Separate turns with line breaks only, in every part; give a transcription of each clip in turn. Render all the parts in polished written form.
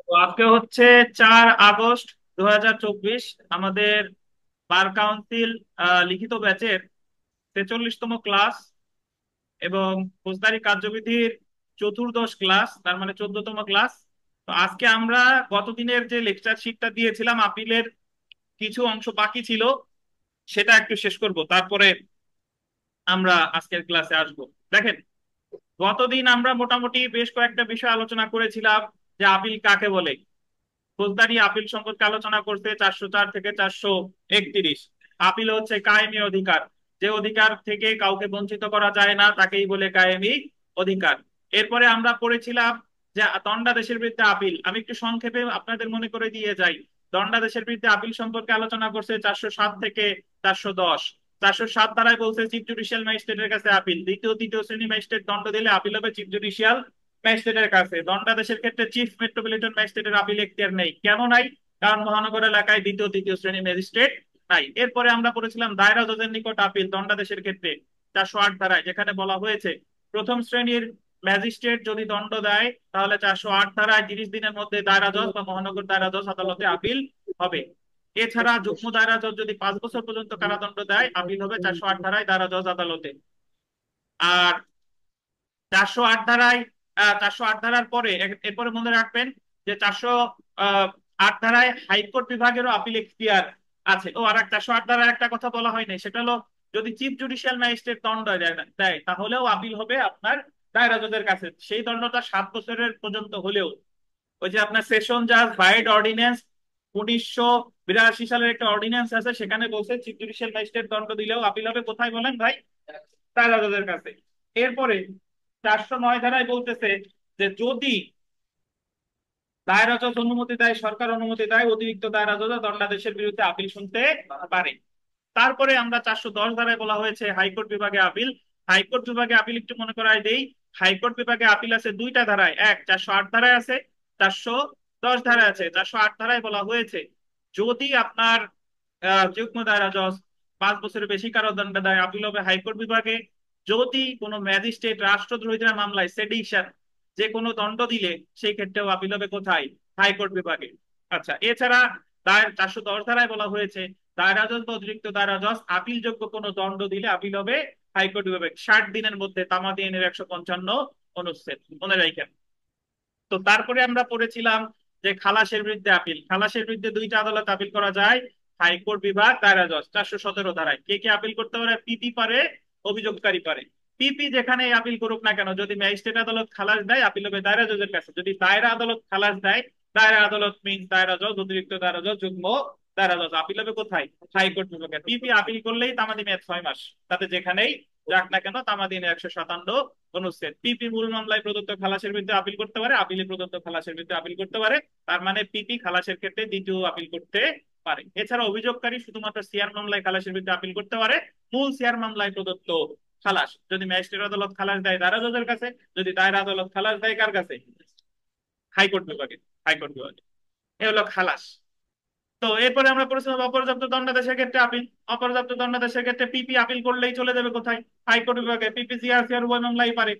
তো আজকে হচ্ছে 4 আগস্ট 2024। আমাদের বার কাউন্সিল লিখিত ব্যাচের 43তম ক্লাস এবং ফৌজদারি কার্যবিধির চতুর্দশ ক্লাস, তার মানে 14তম ক্লাস। তো আজকে আমরা গতদিনের যে লেকচার শিটটা দিয়েছিলাম আপিলের কিছু অংশ বাকি ছিল, সেটা একটু শেষ করব, তারপরে আমরা আজকের ক্লাসে আসব। দেখেন, গতদিন আমরা মোটামুটি বেশ কয়েকটা বিষয় আলোচনা করেছিলাম যে আপিল কাকে বলে। ফৌজদারি আপিল সম্পর্কে আলোচনা করতে 404 থেকে 431। আপিল হচ্ছে কায়েমি অধিকার, যে অধিকার থেকে কাউকে বঞ্চিত করা যায় না তাকেই বলে কায়েমি অধিকার। এরপরে আমরা পড়েছিলাম যে দণ্ডাদেশের বিরুদ্ধে আপিল। আমি একটু সংক্ষেপে আপনাদের মনে করে দিয়ে যাই। দণ্ডাদেশের বিরুদ্ধে আপিল সম্পর্কে আলোচনা করছে 407 থেকে 410। 407 ধারায় বলছে চিফ জুডিশিয়াল ম্যাজিস্ট্রেটের কাছে আপিল, দ্বিতীয় তৃতীয় শ্রেণী ম্যাজিস্ট্রেট দণ্ড দিলে আপিল হবে চিফ জুডিশিয়াল ম্যাজিস্ট্রেটের কাছে। দণ্ডাদেশের ক্ষেত্রে চিফ মেট্রোপলিটন ম্যাজিস্ট্রেটের আপিল এখতিয়ার নেই। কেন নাই? কারণ মহানগর এলাকায় দ্বিতীয় তৃতীয় শ্রেণী ম্যাজিস্ট্রেট নাই। এরপরে আমরা পড়েছিলাম দায়রা জজের নিকট আপিল দণ্ডাদেশের ক্ষেত্রে 408 ধারায়, যেখানে বলা হয়েছে প্রথম শ্রেণীর ম্যাজিস্ট্রেট যদি দণ্ড দেয় তাহলে 408 ধারায় 30 দিনের মধ্যে দায়রা জজ বা মহানগর দায়রা জজ আদালতে আপিল হবে। এছাড়া যুগ্ম দায়রা জজ যদি 5 বছর পর্যন্ত কারাদণ্ড দেয় আপিল হবে 408 ধারায় দায়রা জজ আদালতে। আর 408 ধারায় 408 ধারার পরে এরপরে মনে রাখবেন যে 408 ধারায় হাইকোর্ট বিভাগেরও আপিল এখতিয়ার আছে। ও আর 408 ধারায় একটা কথা বলা হয়নি, সেটা হলো যদি চিফ জুডিশিয়াল ম্যাজিস্ট্রেট দণ্ড দেয় তাহলেও আপিল হবে আপনার দায়রা জজের কাছে, সেই দণ্ডটা 7 বছরের পর্যন্ত হলেও। ওই যে আপনার সেশন জাজ ভাইড অর্ডিন্যান্স 1982 সালের একটা অর্ডিন্যান্স আছে, সেখানে বলছে চিফ জুডিশিয়াল ম্যাজিস্ট্রেট দণ্ড দিলেও আপিল হবে কোথায় বলেন ভাই? দায়রা জজের কাছে। এরপরে 409 ধারায় বলতেছে যে যদি দায়রা জজ অনুমতি দেয়, সরকার অনুমতি দেয়, অতিরিক্ত দায়রা জজ দণ্ডাদেশের বিরুদ্ধে আপিল শুনতে পারে। তারপরে আমরা 410 ধারায় বলা হয়েছে হাইকোর্ট বিভাগে আপিল। হাইকোর্ট বিভাগে আপিল একটু মনে করায় দেই। হাইকোর্ট বিভাগে আপিল আছে দুইটা ধারায়, এক 408 ধারায় আছে, 410 ধারায় আছে। 408 ধারায় বলা হয়েছে যদি আপনার যুগ্ম দায়রা জজ 5 বছরের বেশি কারাদণ্ড দেয় আপিল হবে হাইকোর্ট বিভাগে। যদি কোনো ম্যাজিস্ট্রেট রাষ্ট্রদ্রোহিতার মামলায় সেডিশন যে কোনো দণ্ড দিলে সেই ক্ষেত্রেও আপিল হবে কোথায়? হাইকোর্ট বিভাগে। আচ্ছা, এছাড়া 410 ধারায় বলা হয়েছে দায়রা জজ বা অতিরিক্ত দায়রা জজ আপিলযোগ্য কোনো দণ্ড দিলে আপিল হবে হাইকোর্ট বিভাগ 60 দিনের মধ্যে, তামাদি আইনের 155 অনুচ্ছেদ মনে রাখেন। তো তারপরে আমরা পড়েছিলাম যে খালাসের বিরুদ্ধে আপিল। খালাসের বিরুদ্ধে দুইটা আদালত আপিল করা যায়, হাইকোর্ট বিভাগ দায়রা জজ। 417 ধারায় কে কে আপিল করতে পারে? পিপি পারে, অভিযোগকারী পারে। পিপি যেখানে আপিল করুক না কেন, যদি ম্যাজিস্ট্রেট আদালত খালাস দেয় আপিল হবে দায়রা জজের কাছে। যদি দায়রা আদালত খালাস দেয়, দায়রা আদালত মিন দায়রা জজ, অতিরিক্ত দায়রা জজ, যুগ্ম দায়রা জজ, আপিল হবে কোথায়? হাইকোর্ট বিভাগে। পিপি আপিল করলেই তামাদি মেয়াদ 6 মাস, তাতে যেখানেই যাক না কেন তামাদি আইনের 157 অনুচ্ছেদ। পিপি মূল মামলায় প্রদত্ত খালাসের বিরুদ্ধে আপিল করতে পারে, আপিলে প্রদত্ত খালাসের বিরুদ্ধে আপিল করতে পারে। তার মানে পিপি খালাসের ক্ষেত্রে দ্বিতীয় আপিল করতে পারে। এছাড়া অভিযোগকারী শুধুমাত্র সিআর মামলায় খালাসের বিরুদ্ধে আপিল করতে পারে, মূল সিআর মামলায় প্রদত্ত খালাস যদি ম্যাজিস্ট্রেট আদালত খালাস দেয় দায়রা জজের কাছে, যদি দায়রা আদালত খালাস দেয় কার কাছে? হাইকোর্ট বিভাগে। হাইকোর্ট বিভাগে। এ হলো খালাস। তো এরপরে আমরা পড়েছিলাম অপর্যাপ্ত দণ্ডাদেশের ক্ষেত্রে আপিল। অপর্যাপ্ত দণ্ডাদেশের ক্ষেত্রে পিপি আপিল করলেই চলে যাবে কোথায়? হাইকোর্ট বিভাগে। পিপি জিআর সিআর উভয় মামলাই পারে,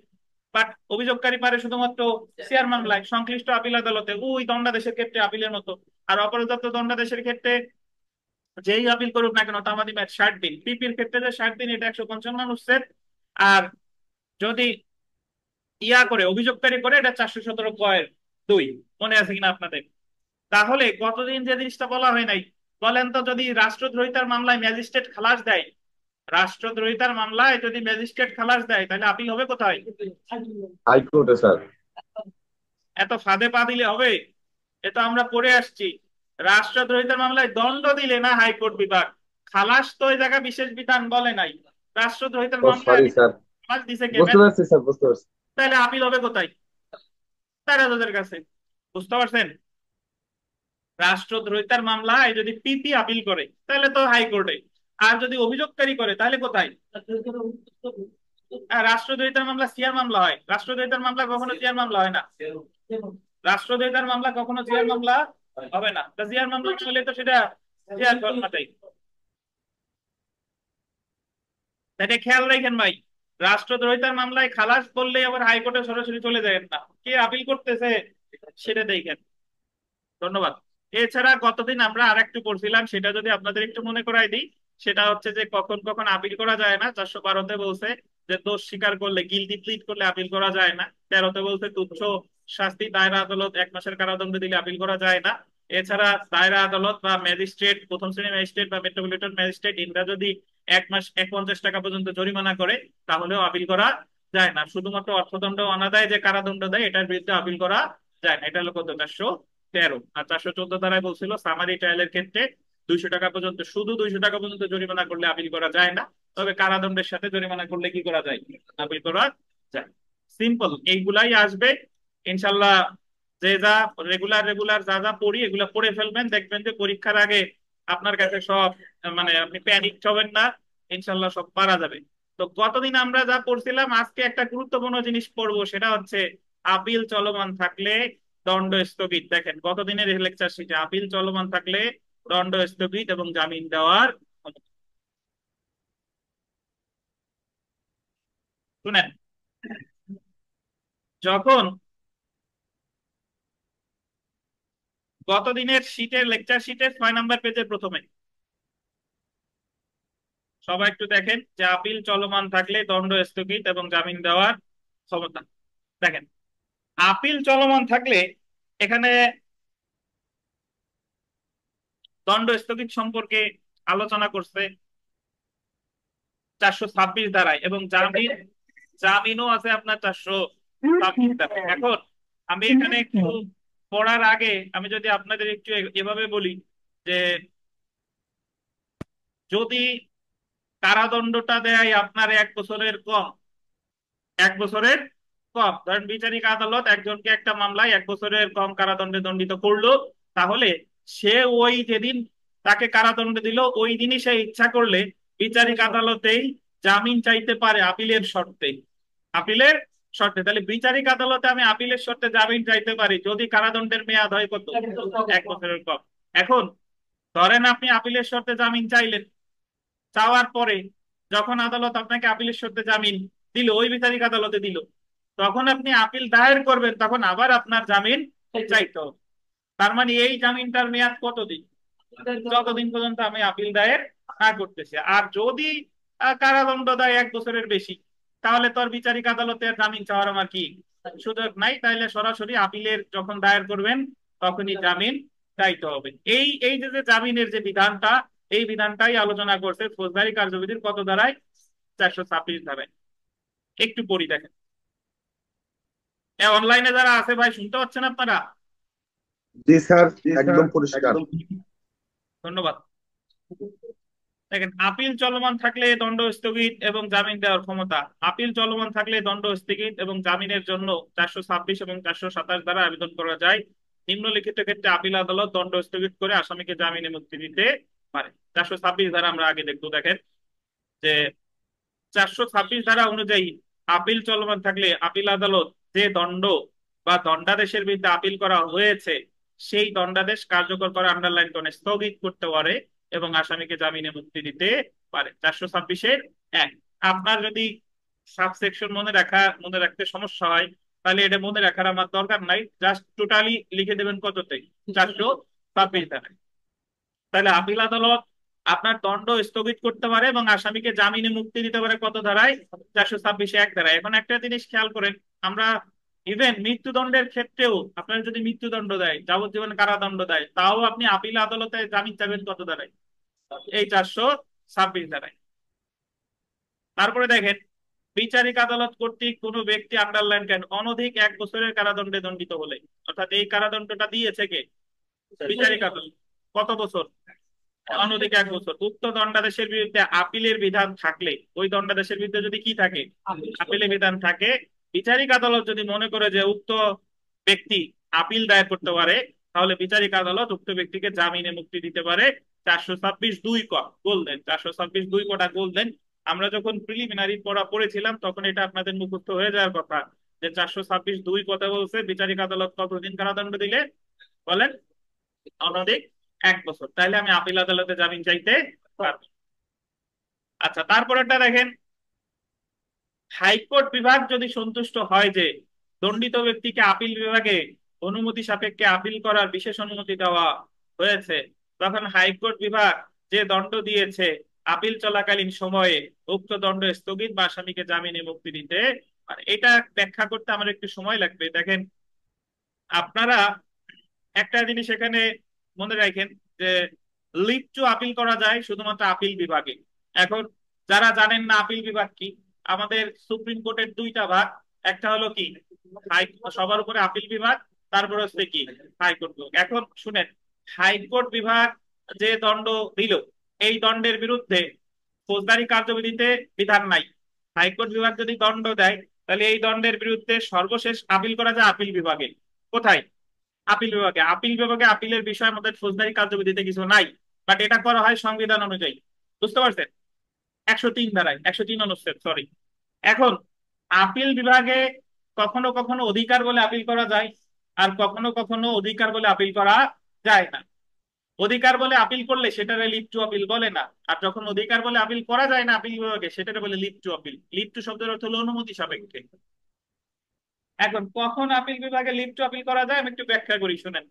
বাট অভিযোগকারী পারে শুধুমাত্র সিআর মামলায় সংশ্লিষ্ট আপিল আদালতে, ওই দণ্ডাদেশের ক্ষেত্রে আপিলের মতো। আর অপর্যাপ্ত দণ্ডাদেশের ক্ষেত্রে যেই আপিল করুক না কেন তামাদি ম্যাচ 60 দিন। পিপির ক্ষেত্রে যে 60 দিন এটা 155 অনুচ্ছেদ। আর যদি করে অভিযোগকারী করে এটা 417 2। মনে আছে কিনা আপনাদের? তাহলে গতদিন যে জিনিসটা বলা হয় নাই, বলেন তো, যদি রাষ্ট্রদ্রোহিতার মামলায় ম্যাজিস্ট্রেট খালাস দেয়, রাষ্ট্রদ্রোহিতার মামলায় যদি ম্যাজিস্ট্রেট খালাস দেয় তাহলে আপিল হবে কোথায়?
হাইকোর্টে স্যার।
এত ফাঁদে পা দিলে হবে? এটা আমরা পড়ে আসছি। রাষ্ট্রদ্রোহিতার মামলায় দণ্ড দিলে না হাইকোর্ট বিভাগ, খালাস তো ওই জায়গা বিশেষ বিধান বলে নাই। রাষ্ট্রদ্রোহিতার
ও
মামলায়
সরি স্যার,
খালাস দিছে কে?
বুঝতে পারছি স্যার, বুঝতে পারছি।
তাহলে আপিল হবে কোথায়? তারা তাদের কাছে। বুঝতে পারছেন? রাষ্ট্রদ্রোহিতার মামলায় যদি পিপি আপিল করে তাহলে তো হাইকোর্টে, আর যদি অভিযোগকারী করে তাহলে কোথায়? রাষ্ট্রদ্রোহিতার মামলা সিআর মামলা হয়, রাষ্ট্রদ্রোহিতার মামলা কখনো সিআর মামলা হয় না। রাষ্ট্রদ্রোহিতার মামলা কখনো সিআর মামলা হবে না। তা সিআর মামলা হলে তো সেটা সিআর ফরম্যাটেই। এটা খেয়াল রাখেন ভাই। রাষ্ট্রদ্রোহিতার মামলায় খালাস বললেই আবার হাইকোর্টে সরাসরি চলে যায় না, কে আপিল করতেছে সেটা দেখেন। ধন্যবাদ। এছাড়া গতদিন আমরা আরেকটু পড়ছিলাম, সেটা যদি আপনাদের একটু মনে করাই দিই। সেটা হচ্ছে যে কখন কখন আপিল করা যায় না। 412-তে বলছে যে দোষ স্বীকার করলে, গিলটি প্লিড করলে আপিল করা যায় না। 13-তে বলছে তুচ্ছ শাস্তি দায়রা আদালত 1 মাসের কারাদণ্ড দিলে আপিল করা যায় না। এছাড়া দায়রা আদালত বা ম্যাজিস্ট্রেট, প্রথম শ্রেণীর ম্যাজিস্ট্রেট বা মেট্রোপলিটন ম্যাজিস্ট্রেট, ইনরা যদি 1 মাস 150 টাকা পর্যন্ত জরিমানা করে তাহলেও আপিল করা যায় না। শুধুমাত্র অর্থদণ্ড অনাদায় যে কারাদণ্ড দেয় এটার বিরুদ্ধে আপিল করা যায় না। এটা হলো কত, 413। আর 414 ধারায় বলছিল সামারি ট্রায়ালের ক্ষেত্রে 200 টাকা পর্যন্ত, শুধু 200 টাকা পর্যন্ত জরিমানা করলে আপিল করা যায় না। তবে কারাদণ্ডের সাথে জরিমানা করলে কি করা যায়, আপিল করা যায়। সিম্পল এইগুলাই আসবে ইনশাল্লাহ। যে যা রেগুলার রেগুলার যা যা পড়ি এগুলা পড়ে ফেলবেন, দেখবেন যে পরীক্ষার আগে আপনার কাছে সব, মানে আপনি প্যানিক হবেন না, ইনশাল্লাহ সব পারা যাবে। তো গতদিন আমরা যা পড়ছিলাম, আজকে একটা গুরুত্বপূর্ণ জিনিস পড়বো, সেটা হচ্ছে আপিল চলমান থাকলে দণ্ড স্থগিত। দেখেন গতদিনের লেকচার শিটে আপিল চলমান থাকলে দণ্ড স্থগিত এবং জামিন দেওয়ার ক্ষমতা। শুনেন, যখন গতদিনের শীটের লেকচার শিটে 6 নম্বর পেজের প্রথমে সবাই একটু দেখেন যে আপিল চলমান থাকলে দণ্ড স্থগিত এবং জামিন দেওয়ার ক্ষমতা। দেখেন, আপিল চলমান থাকলে এখানে দণ্ড স্থগিত সম্পর্কে আলোচনা করছে 426 ধারায়, এবং জামিন, জামিনও আছে আপনার 426 ধারায়। এখন আমি এখানে একটু পড়ার আগে আমি যদি আপনাদের একটু এভাবে বলি যে যদি কারাদণ্ডটা দেয় আপনার 1 বছরের কম, 1 বছরের কম, ধরেন বিচারিক আদালত একজনকে একটা মামলায় 1 বছরের কম কারাদণ্ডে দণ্ডিত করলো, তাহলে সে ওই যেদিন তাকে কারাদণ্ড দিল ওই দিনই সে ইচ্ছা করলে বিচারিক আদালতেই জামিন চাইতে পারে আপিলের শর্তে। আপিলের শর্তে, তাহলে বিচারিক আদালতে আমি আপিলের শর্তে জামিন চাইতে পারি যদি কারাদণ্ডের মেয়াদ হয় কত, 1 বছরের কম। এখন ধরেন আপনি আপিলের শর্তে জামিন চাইলেন, চাওয়ার পরে যখন আদালত আপনাকে আপিলের শর্তে জামিন দিল, ওই বিচারিক আদালতে দিল, তখন আপনি আপিল দায়ের করবেন, তখন আবার আপনার জামিন চাইতে হবে। তার মানে এই জামিনটার মেয়াদ কতদিন, যতদিন পর্যন্ত আমি আপিল দায়ের না করতেছি। আর যদি কারাদণ্ড দেয় 1 বছরের বেশি, তাহলে তোর বিচারিক আদালতে আর জামিন চাওয়ার আমার কি সুযোগ নাই, তাইলে সরাসরি আপিলের যখন দায়ের করবেন তখনই জামিন চাইতে হবে। এই এই যে জামিনের যে বিধানটা, এই বিধানটাই আলোচনা করছে ফৌজদারি কার্যবিধির কত ধারায়, 426 ধারায়। একটু পড়ি দেখেন। অনলাইনে যারা আছে ভাই শুনতে পাচ্ছেন আপনারা?
জি স্যার, একদম পরিষ্কার।
ধন্যবাদ। দেখেন, আপিল চলমান থাকলে দণ্ড স্থগিত এবং জামিন দেওয়ার ক্ষমতা। আপিল চলমান থাকলে দণ্ড স্থগিত এবং জামিনের জন্য 426 এবং 427 দ্বারা আবেদন করা যায়। নিম্নলিখিত ক্ষেত্রে আপিল আদালত দণ্ড স্থগিত করে আসামিকে জামিনে মুক্তি দিতে পারে। 426 ধারা আমরা আগে দেখবো। দেখেন যে 426 ধারা অনুযায়ী আপিল চলমান থাকলে আপিল আদালত যে দণ্ড বা দণ্ডাদেশের বিরুদ্ধে আপিল করা হয়েছে সেই দণ্ডাদেশ কার্যকর করে আন্ডারলাইন করে স্থগিত করতে পারে এবং আসামিকে জামিনে মুক্তি দিতে পারে। 426-এর 1। আপনার যদি সাবসেকশন মনে রাখতে সমস্যা হয়, তাহলে এটা মনে রাখার আমার দরকার নাই, জাস্ট টোটালি লিখে দেবেন কততে, 426 ধারায়। তাহলে আপিল আদালত আপনার দণ্ড স্থগিত করতে পারে এবং আসামিকে জামিনে মুক্তি দিতে পারে কত ধারায়, 426-1 ধারায়। এখন একটা জিনিস খেয়াল করেন, আমরা ইভেন মৃত্যুদণ্ডের ক্ষেত্রেও আপনার যদি মৃত্যুদণ্ড দেয়, যাবজ্জীবন কারাদণ্ড দেয়, তাও আপনি আপিল আদালতে জামিন চাবেন কত ধারায়, এই 426 ধারায়। তারপরে দেখেন, বিচারিক আদালত কর্তৃক কোনো ব্যক্তি, আন্ডারলাইন কেন, অনধিক 1 বছরের কারাদণ্ডে দণ্ডিত হলে, অর্থাৎ এই কারাদণ্ডটা দিয়েছে কে, বিচারিক আদালত, কত বছর, অনধিক 1 বছর। উক্ত দণ্ডাদেশের বিরুদ্ধে আপিলের বিধান থাকলে, ওই দণ্ডাদেশের বিরুদ্ধে যদি কি থাকে, আপিলের বিধান থাকে, বিচারিক আদালত যদি মনে করে যে উক্ত ব্যক্তি আপিল দায়ের করতে পারে, তাহলে বিচারিক আদালত উক্ত ব্যক্তিকে জামিনে মুক্তি দিতে পারে। 426(2) ক গোল দেন, 426(2) কটা গোল দেন। আমরা যখন প্রিলিমিনারি পড়া পড়েছিলাম তখন এটা আপনাদের মুখস্থ হয়ে যাওয়ার কথা, যে 426(2) কথা বলছে বিচারিক আদালত কতদিন কারাদণ্ড দিলে, বলেন, অনধিক 1 বছর। তাইলে আমি আপিল আদালতে জামিন চাইতে পারবো। আচ্ছা, তারপরেরটা দেখেন, হাইকোর্ট বিভাগ যদি সন্তুষ্ট হয় যে দণ্ডিত ব্যক্তিকে আপিল বিভাগে অনুমতি সাপেক্ষে আপিল করার বিশেষ অনুমতি দেওয়া হয়েছে, তখন হাইকোর্ট বিভাগ যে দণ্ড দিয়েছে আপিল চলাকালীন সময়ে উক্ত দণ্ড স্থগিত বা আসামিকে জামিনে মুক্তি দিতে পারে। এটা ব্যাখ্যা করতে আমার একটু সময় লাগবে। দেখেন, আপনারা একটা জিনিস এখানে মনে রাখেন যে লিভ টু আপিল করা যায় শুধুমাত্র আপিল বিভাগে। এখন যারা জানেন না আপিল বিভাগ কি, আমাদের সুপ্রিম কোর্টের দুইটা ভাগ, একটা হলো কি হাই, সবার উপরে আপিল বিভাগ, তারপরে হচ্ছে কি হাইকোর্ট বিভাগ। এখন শুনেন, হাইকোর্ট বিভাগ যে দণ্ড দিল, এই দণ্ডের বিরুদ্ধে ফৌজদারি কার্যবিধিতে বিধান নাই। হাইকোর্ট বিভাগ যদি দণ্ড দেয়, তাহলে এই দণ্ডের বিরুদ্ধে সর্বশেষ আপিল করা যায় আপিল বিভাগে। কোথায়? আপিল বিভাগে। আপিল বিভাগে আপিলের বিষয় আমাদের ফৌজদারি কার্যবিধিতে কিছু নাই, বাট এটা করা হয় সংবিধান অনুযায়ী। বুঝতে পারছেন? 103 ধারায়, 103 অনুচ্ছেদ, সরি। এখন আপিল বিভাগে কখনো কখনো অধিকার বলে আপিল করা যায়, আর কখনো কখনো অধিকার বলে আপিল করা যায় না। অধিকার বলে আপিল করলে সেটারে লিভ টু আপিল বলে না, আর যখন অধিকার বলে আপিল করা যায় না আপিল বিভাগে, সেটারে বলে leave to appeal. Leave to শব্দের অর্থ হলো অনুমতি সাপেক্ষে। এখন কখন আপিল বিভাগে লিভ টু আপিল করা যায় আমি একটু ব্যাখ্যা করি, শুনেন।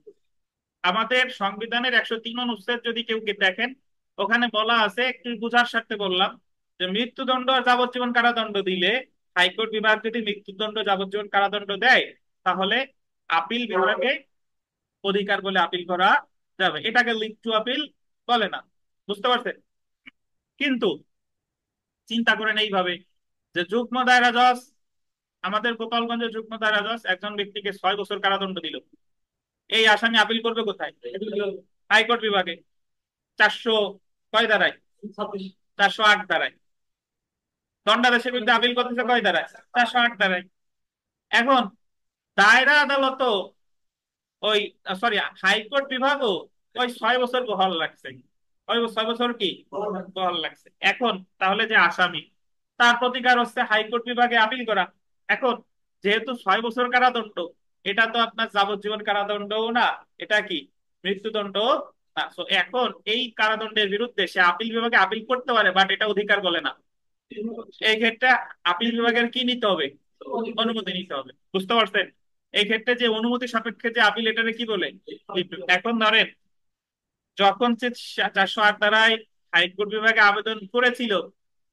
আমাদের সংবিধানের 103 অনুচ্ছেদ যদি কেউ দেখেন, ওখানে বলা আছে, একটু বোঝার স্বার্থে বললাম, যে মৃত্যুদণ্ড আর যাবজ্জীবন কারাদণ্ড দিলে হাইকোর্ট বিভাগ যদি মৃত্যুদণ্ড যাবজ্জীবন কারাদণ্ড দেয়, তাহলে আপিল বিভাগে অধিকার বলে আপিল করা যাবে। এটাকে লিভ টু আপিল বলে না। বুঝতে পারছেন? কিন্তু চিন্তা করেন এইভাবে, যে যুগ্ম দায়রা জজ, আমাদের গোপালগঞ্জের যুগ্ম দায়রা জজ একজন ব্যক্তিকে 6 বছর কারাদণ্ড দিল। এই আসামি আপিল করবে কোথায়? হাইকোর্ট বিভাগে। 400 কয় ধারায়? 408 ধারায়। দণ্ডাদেশের বিরুদ্ধে আপিল করতেছে কয় ধারায়? 408 ধারায়। এখন দায়রা আদালতও ওই, সরি, হাইকোর্ট বিভাগও ওই 6 বছর বহাল রাখছে। ওই 6 বছর কি বহাল রাখছে। এখন তাহলে যে আসামি, তার প্রতিকার হচ্ছে হাইকোর্ট বিভাগে আপিল করা। এখন যেহেতু 6 বছর কারাদণ্ড, এটা তো আপনার যাবজ্জীবন কারাদণ্ডও না, এটা কি মৃত্যুদণ্ড না। So এখন এই কারাদণ্ডের বিরুদ্ধে সে আপিল বিভাগে আপিল করতে পারে, বাট এটা অধিকার বলে না। এই ক্ষেত্রে আপিল বিভাগের কি নিতে হবে? অনুমতি নিতে হবে। বুঝতে পারছেন? এই ক্ষেত্রে যে অনুমতি সাপেক্ষে যে আপিল, এটারে কি বলে? এখন ধরেন, যখন সে 408 ধারায় হাইকোর্ট বিভাগে আবেদন করেছিল,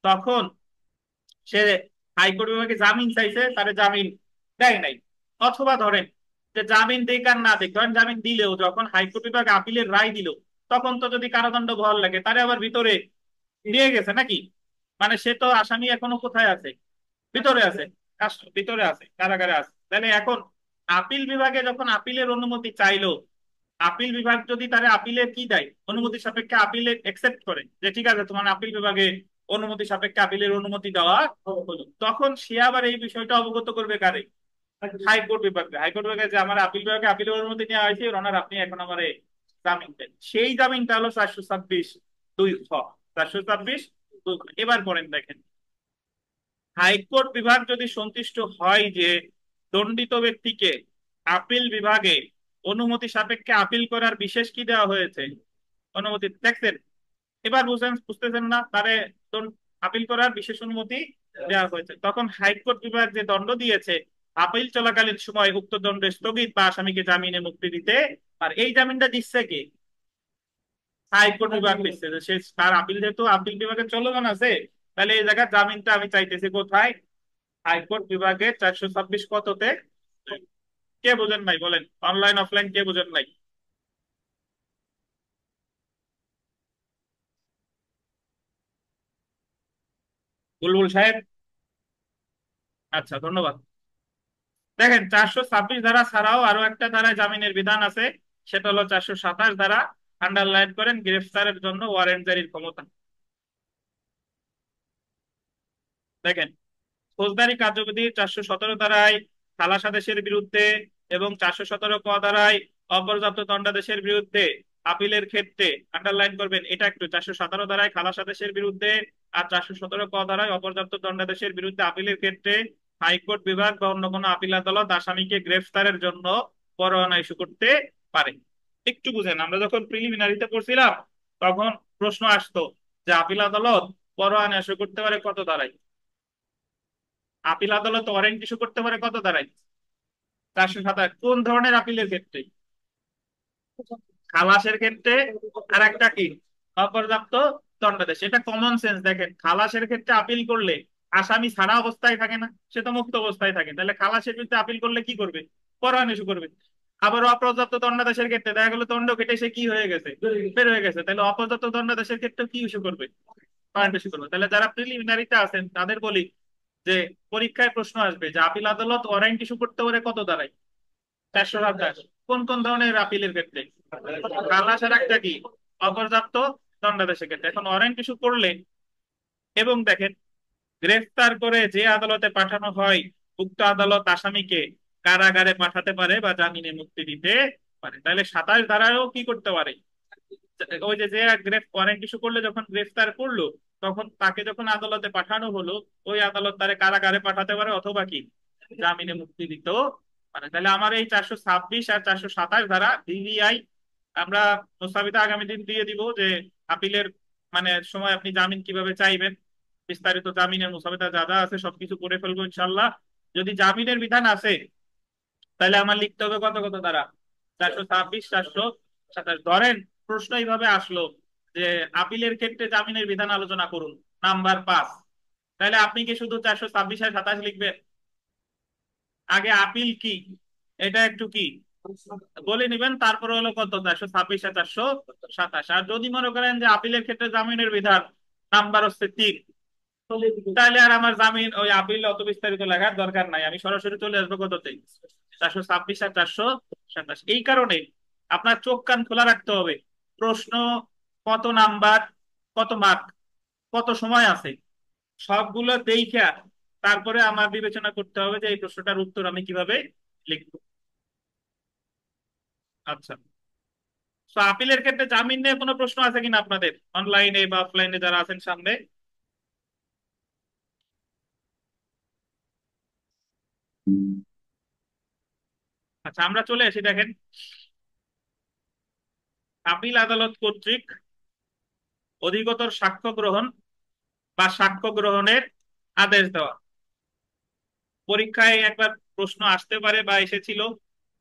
তখন সে হাইকোর্ট বিভাগে জামিন চাইছে, তারে জামিন দেয় নাই। অথবা ধরেন যে জামিন দিক আর না দিক, ধরেন জামিন দিলেও যখন হাইকোর্ট বিভাগ আপিলের রায় দিল, তখন তো যদি কারাদণ্ড বহাল লাগে, তারে আবার ভিতরে নিয়ে গেছে নাকি? মানে সে তো আসামি এখনো কোথায় আছে? ভিতরে আছে। ভিতরে আছে, কারাগারে আছে। তাহলে এখন আপিল বিভাগে যখন আপিলের অনুমতি চাইলো, আপিল বিভাগ যদি তারা আপিলের কি দেয়, অনুমতি সাপেক্ষে আপিলের একসেপ্ট করে, যে ঠিক আছে তোমার আপিল বিভাগে অনুমতি সাপেক্ষে আপিলের অনুমতি দেওয়া হলো, তখন সে আবার এই বিষয়টা অবগত করবে কারে? হাইকোর্ট বিভাগে। হাইকোর্ট বিভাগে যে আমার আপিল বিভাগে আপিলের অনুমতি নেওয়া হয়েছে, রনার আপনি এখন আমার জামিন দেন। সেই জামিনটা হলো 426(2)(খ)। 426(2)(খ)। এবার পড়েন, দেখেন, হাইকোর্ট বিভাগ যদি সন্তুষ্ট হয় যে দণ্ডিত ব্যক্তিকে আপিল বিভাগে অনুমতি সাপেক্ষে আপিল করার বিশেষ কি দেওয়া হয়েছে? অনুমতি। দেখছেন? এবার বুঝতেছেন না? তারে আপিল করার বিশেষ অনুমতি দেওয়া হয়েছে। তখন হাইকোর্ট বিভাগ যে দণ্ড দিয়েছে, আপিল চলাকালীন সময় উক্ত দণ্ড স্থগিত বা আসামিকে জামিনে মুক্তি দিতে। আর এই জামিনটা দিচ্ছে কে? হাইকোর্ট বিভাগ দিচ্ছে। যে সে তার আপিল, যেহেতু আপিল বিভাগে চলমান আছে, তাহলে এই জায়গায় জামিনটা আমি চাইতেছি কোথায়? হাইকোর্ট বিভাগে 426 কততে? কে বোঝেন নাই বলেন? অনলাইন অফলাইন কে বোঝেন নাই? বুলবুল সাহেব? আচ্ছা, ধন্যবাদ। দেখেন, 426 ধারা ছাড়াও আরো একটা ধারায় জামিনের বিধান আছে, সেটা হলো 427 ধারা। আন্ডারলাইন করেন, গ্রেফতারের জন্য ওয়ারেন্ট জারির ক্ষমতা। দেখেন, ফৌজদারি কার্যবিধির 417 ধারায় খালাসাদেশের বিরুদ্ধে এবং 417 ক ধারায় অপর্যাপ্ত দণ্ডাদেশের বিরুদ্ধে আপিলের ক্ষেত্রে, আন্ডারলাইন করবেন এটা একটু, 417 ধারায় খালাসাদেশের বিরুদ্ধে আর 417 ক ধারায় অপর্যাপ্ত দণ্ডাদেশের বিরুদ্ধে আপিলের ক্ষেত্রে হাইকোর্ট বিভাগ বা অন্য কোনো আপিল আদালত আসামিকে গ্রেফতারের জন্য পরোয়ানা ইস্যু করতে পারে। একটু বুঝেন, আমরা যখন প্রিলিমিনারিতে পড়ছিলাম, তখন প্রশ্ন আসতো যে আপিল আদালত পরোয়ানা ইস্যু করতে পারে কত ধারায়? আপিল আদালত ওয়ারেন্ট ইস্যু করতে পারে কত ধারায়? 427 কোন ধরনের আপিলের ক্ষেত্রে? খালাসের ক্ষেত্রে। আর একটা কি? অপর্যাপ্ত দণ্ডাদেশ। এটা কমন সেন্স। দেখেন, খালাসের ক্ষেত্রে আপিল করলে আসামি ছাড়া অবস্থায় থাকে না, সে তো মুক্ত অবস্থায় থাকে, তাহলে খালাসের বিরুদ্ধে আপিল করলে কি করবে? পরোয়ানা ইস্যু করবে। আবার অপর্যাপ্ত দণ্ডাদেশের ক্ষেত্রে দেখা গেলো দণ্ড কেটে সে কি হয়ে গেছে, বের হয়ে গেছে, তাহলে অপর্যাপ্ত দণ্ডাদেশের ক্ষেত্রে কি ইস্যু করবে? পয়েন্ট ইস্যু করবে। তাহলে যারা প্রিলিমিনারিতে আছেন তাদের বলি যে পরীক্ষায় প্রশ্ন আসবে যে আপিল আদালত ওয়ারেন্ট ইস্যু করতে পারে কত দ্বারাই? 427। কোন কোন ধরনের আপিলের ক্ষেত্রে? খালাস। আর একটা কি? অপর্যাপ্ত দণ্ডাদেশের ক্ষেত্রে। এখন ওয়ারেন্ট ইস্যু করলে এবং দেখেন, গ্রেফতার করে যে আদালতে পাঠানো হয় উক্ত আদালত আসামিকে কারাগারে পাঠাতে পারে বা জামিনে মুক্তি দিতে পারে। তাহলে 27 ধারায়ও কি করতে পারে? ওই যে যে ওয়ারেন্ট ইস্যু করলে যখন গ্রেফতার করলো, তখন তাকে যখন আদালতে পাঠানো হলো, ওই আদালত তারে কারাগারে পাঠাতে পারে অথবা কি জামিনে মুক্তি দিতেও পারে। তাহলে আমার এই 426 আর 427 ধারা ডিভিআই আমরা মুস্তাফিদা আগামী দিন দিয়ে দিব যে আপিলের মানে সময় আপনি জামিন কিভাবে চাইবেন, বিস্তারিত জামিনের মুস্তাফিদা যা যা আছে সবকিছু করে ফেলবো ইনশাল্লাহ। যদি জামিনের বিধান আছে তাহলে আমার লিখতে হবে কত কত দ্বারা? 426, 427। ধরেন প্রশ্ন এইভাবে আসলো যে আপিলের ক্ষেত্রে জামিনের বিধান আলোচনা করুন, নাম্বার 5। তাহলে আপনি কি শুধু 426 আর 27 লিখবেন? আগে আপিল কি এটা একটু কি বলে নিবেন, তারপরে হলো কত 426 আর 427। আর যদি মনে করেন যে আপিলের ক্ষেত্রে জামিনের বিধান নাম্বার হচ্ছে 3, তাহলে আর আমার জামিন ওই আপিল অত বিস্তারিত লেখার দরকার নাই, আমি সরাসরি চলে আসবো কততে? 426 আর 427। এই কারণে আপনার চোখ কান খোলা রাখতে হবে। প্রশ্ন কত নাম্বার, কত মার্ক, কত সময় আছে, সবগুলো দেখা তারপরে আমার বিবেচনা করতে হবে যে এই প্রশ্নটার উত্তর আমি কিভাবে লিখবো। আচ্ছা, তো আপিলের ক্ষেত্রে জামিন নিয়ে কোনো প্রশ্ন আছে কিনা আপনাদের, অনলাইনে বা অফলাইনে যারা আছেন সামনে? আচ্ছা, আমরা চলে আসি। দেখেন, আপিল আদালত কর্তৃক অধিকতর সাক্ষ্য গ্রহণ বা সাক্ষ্য গ্রহণের আদেশ দেওয়া। পরীক্ষায় একবার প্রশ্ন আসতে পারে বা এসেছিল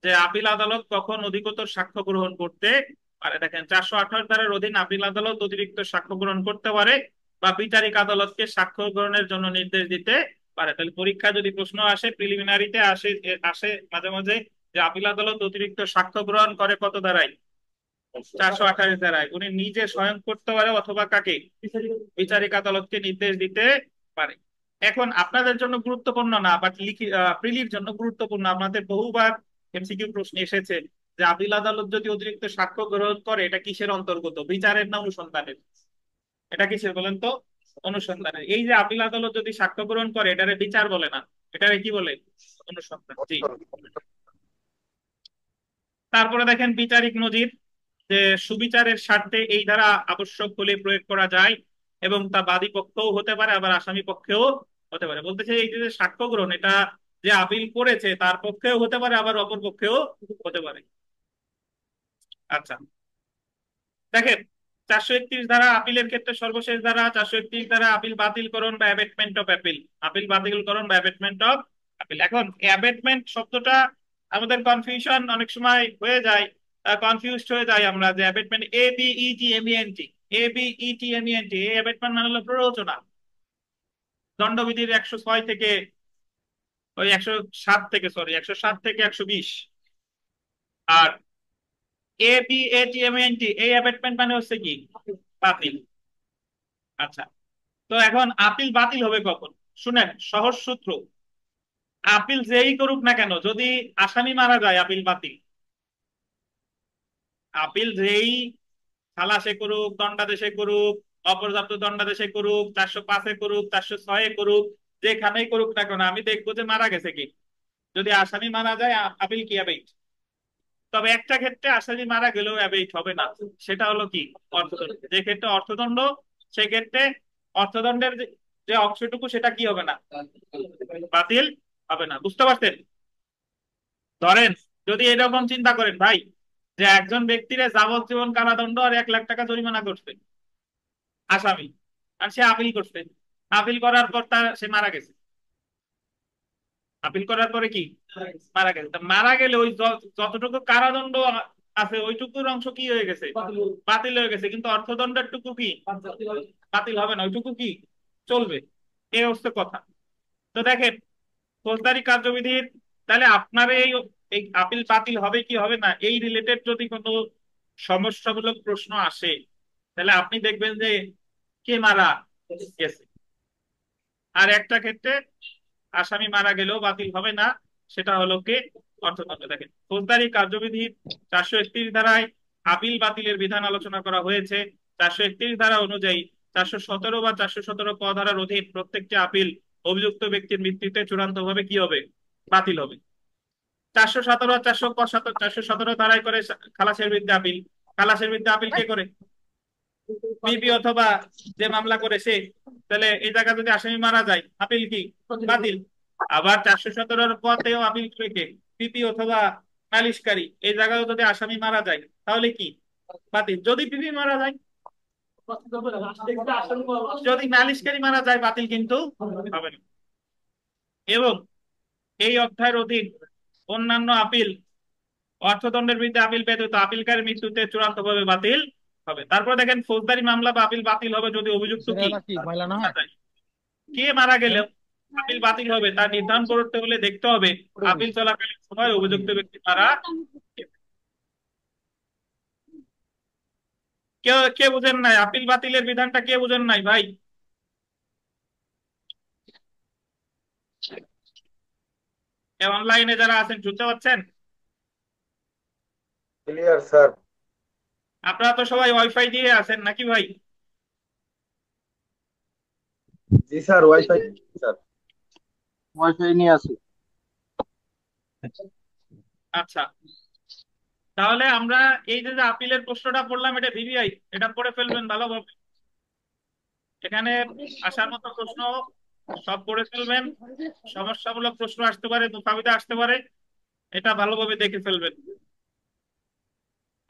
যে আপিল আদালত কখন অধিকতর সাক্ষ্য গ্রহণ করতে পারে। দেখেন, 428 ধারার অধীন আপিল আদালত অতিরিক্ত সাক্ষ্য গ্রহণ করতে পারে বা বিচারিক আদালতকে সাক্ষ্য গ্রহণের জন্য নির্দেশ দিতে পারে। তাহলে পরীক্ষা যদি প্রশ্ন আসে, প্রিলিমিনারিতে আসে আসে মাঝে মাঝে যে আপিল আদালত অতিরিক্ত সাক্ষ্য গ্রহণ করে কত ধারায়? 428 ধারায়। উনি নিজে স্বয়ং করতে পারে অথবা কাকে? বিচারিক আদালতকে নির্দেশ দিতে পারে। এখন আপনাদের জন্য গুরুত্বপূর্ণ না, বাট প্রিলির জন্য গুরুত্বপূর্ণ। আপনাদের বহুবার এমসিকিউ প্রশ্ন এসেছে যে আপিল আদালত যদি অতিরিক্ত সাক্ষ্য গ্রহণ করে এটা কিসের অন্তর্গত, বিচারের না অনুসন্ধানের? এটা কিসের বলেন তো? অনুসন্ধানের। এই যে আপিল আদালত যদি সাক্ষ্য গ্রহণ করে এটারে বিচার বলে না, এটারে কি বলে? অনুসন্ধান। জি। তারপরে দেখেন বিচারিক নজির, যে সুবিচারের স্বার্থে এই ধারা আবশ্যক হলে প্রয়োগ করা যায় এবং তা বাদী পক্ষেও হতে পারে আবার আসামি পক্ষেও হতে পারে। বলতেছে এই যে সাক্ষ্য গ্রহণ, এটা যে আপিল করেছে তার পক্ষেও হতে পারে আবার অপর পক্ষেও হতে পারে। আচ্ছা, দেখেন, 431 ধারা আপিলের ক্ষেত্রে সর্বশেষ ধারা। 431 ধারা আপিল বাতিলকরণ বা অ্যাবেটমেন্ট অফ অ্যাপিল। আপিল বাতিলকরণ বা অ্যাবেটমেন্ট অফ অ্যাপিল। এখন অ্যাবেটমেন্ট শব্দটা আমাদের কনফিউশন অনেক সময় হয়ে যায়, কনফিউজড হয়ে যায় আমরা যে অ্যাবেটমেন্ট ABETMENT, ABETMENT, এই অ্যাবেটমেন্ট মানে হলো প্ররোচনা। দণ্ডবিধির 106 থেকে ওই 107 থেকে, সরি 107 থেকে 120। আর ABETMENT এই অ্যাবেটমেন্ট মানে হচ্ছে কি? বাতিল। আচ্ছা, তো এখন আপিল বাতিল হবে কখন? শুনেন, সহজ সূত্র। আপিল যেই করুক না কেন, যদি আসামি মারা যায় আপিল বাতিল। আপিল যেই খালাসে করুক, দণ্ডাদেশে করুক, অপর্যাপ্ত দণ্ডাদেশে করুক, 405-এ করুক, 406-এ করুক, যেখানেই করুক না কেন, আমি দেখবো যে মারা গেছে কি। যদি আসামি মারা যায় আপিল কি অ্যাবেইট। তবে একটা ক্ষেত্রে আসামি মারা গেলেও অ্যাবেইট হবে না, সেটা হলো কি? অর্থদণ্ড। যে ক্ষেত্রে অর্থদণ্ড, সেক্ষেত্রে অর্থদণ্ডের যে যে অংশটুকু সেটা কি হবে না? বাতিল হবে না। বুঝতে পারছেন? ধরেন, যদি এরকম চিন্তা করেন ভাই যে একজন ব্যক্তিরে যাবজ্জীবন কারাদণ্ড আর 1 লাখ টাকা জরিমানা করছে আসামি, আর সে আপিল করছে। আপিল করার পর তার সে মারা গেছে। আপিল করার পরে কি মারা গেছে। তা মারা গেলে ওই যতটুকু কারাদণ্ড আছে ওইটুকুর অংশ কি হয়ে গেছে, বাতিল হয়ে গেছে, কিন্তু অর্থদণ্ডের টুকু কি বাতিল হবে না, ওইটুকু কি চলবে। এই হচ্ছে কথা। তো দেখেন ফৌজদারি কার্যবিধির, তাহলে আপনার এই এই আপিল বাতিল হবে কি হবে না এই রিলেটেড যদি কোনো সমস্যামূলক প্রশ্ন আসে, তাহলে আপনি দেখবেন যে কে মারা গেছে। আর একটা ক্ষেত্রে আসামি মারা গেলেও বাতিল হবে না, সেটা হলো কে অর্থদণ্ড। দেখেন ফৌজদারি কার্যবিধির 431 ধারায় আপিল বাতিলের বিধান আলোচনা করা হয়েছে। 431 ধারা অনুযায়ী 417 বা 417 ক ধারার অধীন প্রত্যেকটি আপিল অভিযুক্ত ব্যক্তির মৃত্যুতে চূড়ান্ত ভাবে কি হবে, বাতিল হবে। 417 আর 417 ধারায় করে খালাসের বিরুদ্ধে আপিল। খালাসের বিরুদ্ধে আপিল কে করে, পিপি অথবা যে মামলা করে সে। তাহলে এই জায়গা যদি আসামি মারা যায় আপিল কি বাতিল। আবার 417 পতেও আপিল করে কে, পিপি অথবা নালিশকারী। এই জায়গায় যদি আসামি মারা যায় তাহলে কি বাতিল। যদি পিপি মারা যায়, যদি নালিশকারী মারা যায় বাতিল কিন্তু হবে না। এবং এই অধ্যায়ের অধীন অন্যান্য আপিল অর্থদণ্ডের বিরুদ্ধে আপিল ব্যতীত আপিলকারীর মৃত্যুতে চূড়ান্তভাবে বাতিল হবে। তারপর দেখেন ফৌজদারি মামলা বা আপিল বাতিল হবে যদি অভিযুক্ত
সেটা
কি
আবার কি ময়লা না
মারা
হয়?
যায়। কে মারা গেলে আপিল বাতিল হবে তা নির্ধারণ করতে হলে দেখতে হবে আপিল চলাকালীন সময় অভিযুক্ত ব্যক্তি মারা গেছে। কে কে বুঝেন নাই আপিল বাতিলের বিধানটা, কে বুঝেন নাই ভাই? অনলাইনে যারা আছেন শুনতে পাচ্ছেন?
Clear sir.
আপনারা তো সবাই ওয়াইফাই দিয়ে আছেন নাকি ভাই?
জি স্যার, ওয়াইফাই স্যার।
ওয়াইফাই নিয়ে আসি।
আচ্ছা, তাহলে আমরা এই যে যে আপিলের প্রশ্নটা পড়লাম এটা ভিভিআই, এটা পড়ে ফেলবেন ভালোভাবে। এখানে আসার মতো প্রশ্ন সব পড়ে ফেলবেন। সমস্যামূলক প্রশ্ন আসতে পারে, মুখাবিদা আসতে পারে, এটা ভালোভাবে দেখে ফেলবেন।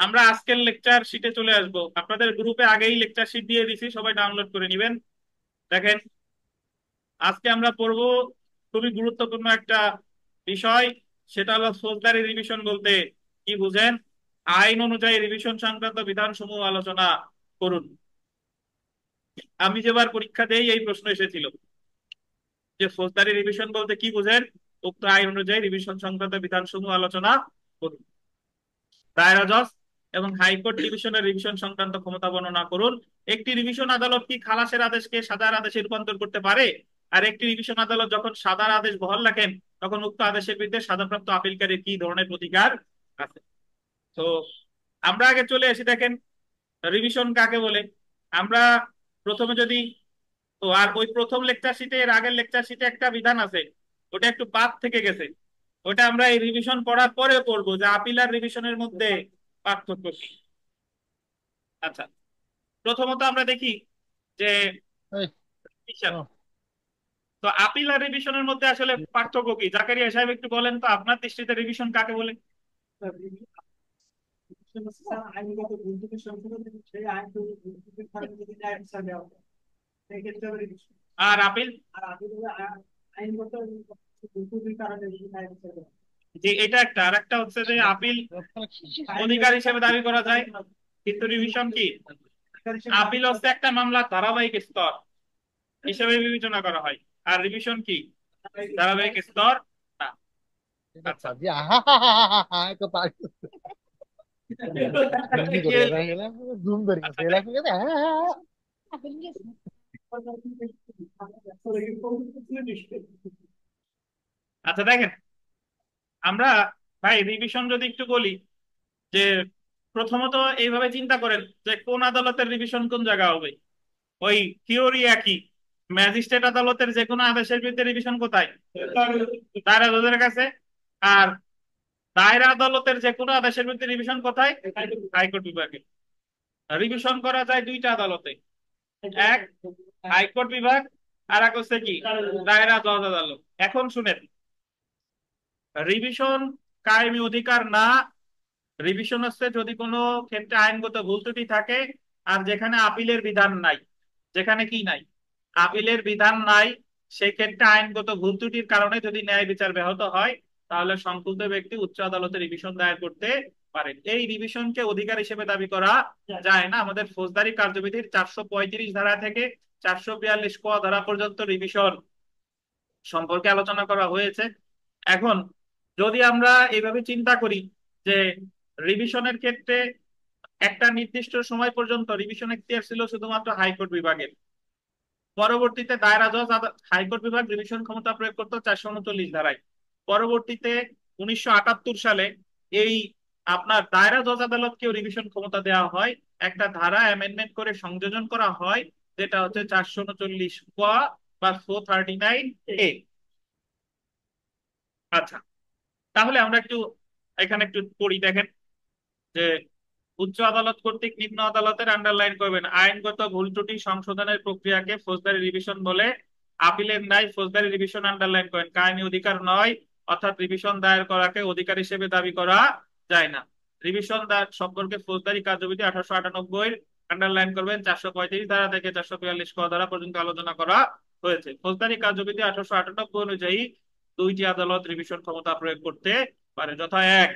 আমরা আজকের লেকচার শিটে চলে আসব। আপনাদের গ্রুপে আগেই লেকচার শিট দিয়ে দিছি, সবাই ডাউনলোড করে নেবেন। দেখেন আজকে আমরা পড়ব খুবই গুরুত্বপূর্ণ একটা বিষয়, সেটা হলো ফৌজদারি রিভিশন বলতে কি বুঝেন, আইন অনুযায়ী রিভিশন সংক্রান্ত বিধানসমূহ আলোচনা করুন। আমি যেবার পরীক্ষা দেই এই প্রশ্ন এসেছিল যে ফৌজদারি রিভিশন বলতে কি বুঝেন, উক্ত আইন অনুযায়ী রিভিশন সংক্রান্ত বিধানসমূহ আলোচনা করুন। দায়রা জজ এবং হাইকোর্ট ডিভিশনের রিভিশন সংক্রান্ত ক্ষমতা বর্ণনা করুন। একটি রিভিশন আদালত কি খালাসের আদেশকে সাজার আদেশে রূপান্তর করতে পারে? আর একটি রিভিশন আদালত যখন সাজার আদেশ বহাল রাখেন তখন উক্ত আদেশের বিরুদ্ধে সাজাপ্রাপ্ত আপিলকারীর কি ধরনের প্রতিকার আছে। তো আমরা আগে চলে আসি, দেখেন রিভিশন কাকে বলে। আমরা প্রথমে যদি, তো আর ওই প্রথম লেকচার শিটে এর আগের লেকচার শিটে একটা বিধান আছে, ওটা একটু বাদ থেকে গেছে। ওটা আমরা এই রিভিশন পড়ার পরে পড়বো যে আপিল আর রিভিশনের মধ্যে পার্থক্য কি। আচ্ছা, প্রথমত আমরা দেখি যে
এই,
রিভিশন,
ও,
তো আপিল আর রিভিশনের মধ্যে আসলে পার্থক্য কি জাকারিয়া সাহেব একটু বলেন তো আপনার দৃষ্টিতে রিভিশন কাকে বলে।
আইনগত দুর্নীতি সংশোধন সেই আইন দুর্নীতির কারণে যদি ন্যায় বিচার দেওয়া হয় সেক্ষেত্রে আবার
আর আপিল,
আর আপিল আইনগত দুর্নীতির কারণে যদি ন্যায় বিচার দেওয়া হয়।
যে এটা একটা, আর একটা হচ্ছে যে আপিল অধিকার
আইনগত
হিসেবে দাবি করা যায়, কিন্তু রিভিশন কি,
অধিকার হিসেবে দাবি
আপিল
করা
হচ্ছে একটা মামলার ধারাবাহিক স্তর হিসেবে বিবেচনা করা হয়, আর রিভিশন কি
যায়।
ধারাবাহিক স্তর না।
এটা
আচ্ছা,
পাজি আহা হা হা হা হা একটু পাজি হিন্দি
কি
করে
হলো?
গেলাম জুম করে
আচ্ছা
গেছে এলা
দেখ-
কি গেছে
আচ্ছা দেখেন আমরা, ভাই রিভিশন যদি একটু বলি, যে প্রথমত এইভাবে চিন্তা করেন যে কোন আদালতের রিভিশন কোন জায়গা হবে। ওই থিওরি একই, ম্যাজিস্ট্রেট আদালতের যে কোনো আদেশের বিরুদ্ধে রিভিশন কোথায়, দায়রা জজের কাছে। আর দায়রা আদালতের যে কোনো আদেশের বিরুদ্ধে রিভিশন কোথায়, হাইকোর্ট বিভাগে। রিভিশন করা যায় দুইটা আদালতে, এক হাইকোর্ট বিভাগ, আর এক হচ্ছে কি দায়রা জজ আদালত। এখন শুনেন, রিভিশন কায়েমি অধিকার না। রিভিশন হচ্ছে যদি কোনো ক্ষেত্রে আইনগত ভুল ত্রুটি থাকে আর যেখানে আপিলের বিধান নাই, যেখানে কি নাই, আপিলের বিধান নাই, সেই ক্ষেত্রে আইনগত ভুল ত্রুটির কারণে যদি ন্যায় বিচার ব্যাহত হয়, তাহলে সংশ্লিষ্ট ব্যক্তি উচ্চ আদালতে রিভিশন দায়ের করতে পারেন। এই রিভিশনকে অধিকার হিসেবে দাবি করা যায় না। আমাদের ফৌজদারি কার্যবিধির 435 ধারা থেকে 442 ক ধারা পর্যন্ত রিভিশন সম্পর্কে আলোচনা করা হয়েছে। এখন যদি আমরা এইভাবে চিন্তা করি যে রিভিশনের ক্ষেত্রে একটা নির্দিষ্ট সময় পর্যন্ত রিভিশন এখতিয়ার ছিল শুধুমাত্র হাইকোর্ট বিভাগের, পরবর্তীতে দায়রা জজ হাইকোর্ট বিভাগ রিভিশন ক্ষমতা প্রয়োগ করতো 439 ধারায়। পরবর্তীতে 1978 সালে এই আপনার দায়রা জজ আদালতকেও রিভিশন ক্ষমতা দেওয়া হয়, একটা ধারা অ্যামেন্ডমেন্ট করে সংযোজন করা হয়, যেটা হচ্ছে 439 ক বা 439 এ। আচ্ছা, তাহলে আমরা একটু এখানে একটু পড়ি, দেখেন যে উচ্চ আদালত কর্তৃক নিম্ন আদালতের আন্ডারলাইন করবেন আইনগত ভুল ত্রুটি সংশোধনের প্রক্রিয়াকে ফৌজদারি রিভিশন বলে। আপিলের ন্যায় ফৌজদারি রিভিশন আন্ডারলাইন করেন কায়েমি অধিকার নয়, অর্থাৎ রিভিশন দায়ের করাকে অধিকার হিসেবে দাবি করা যায় না। রিভিশন দায়ের সম্পর্কে ফৌজদারি কার্যবিধি 1898 আন্ডারলাইন করবেন 435 ধারা থেকে 442 ক ধারা পর্যন্ত আলোচনা করা হয়েছে। ফৌজদারি কার্যবিধি 1898 অনুযায়ী দুইটি আদালত রিভিশন ক্ষমতা প্রয়োগ করতে পারে, যথা এক,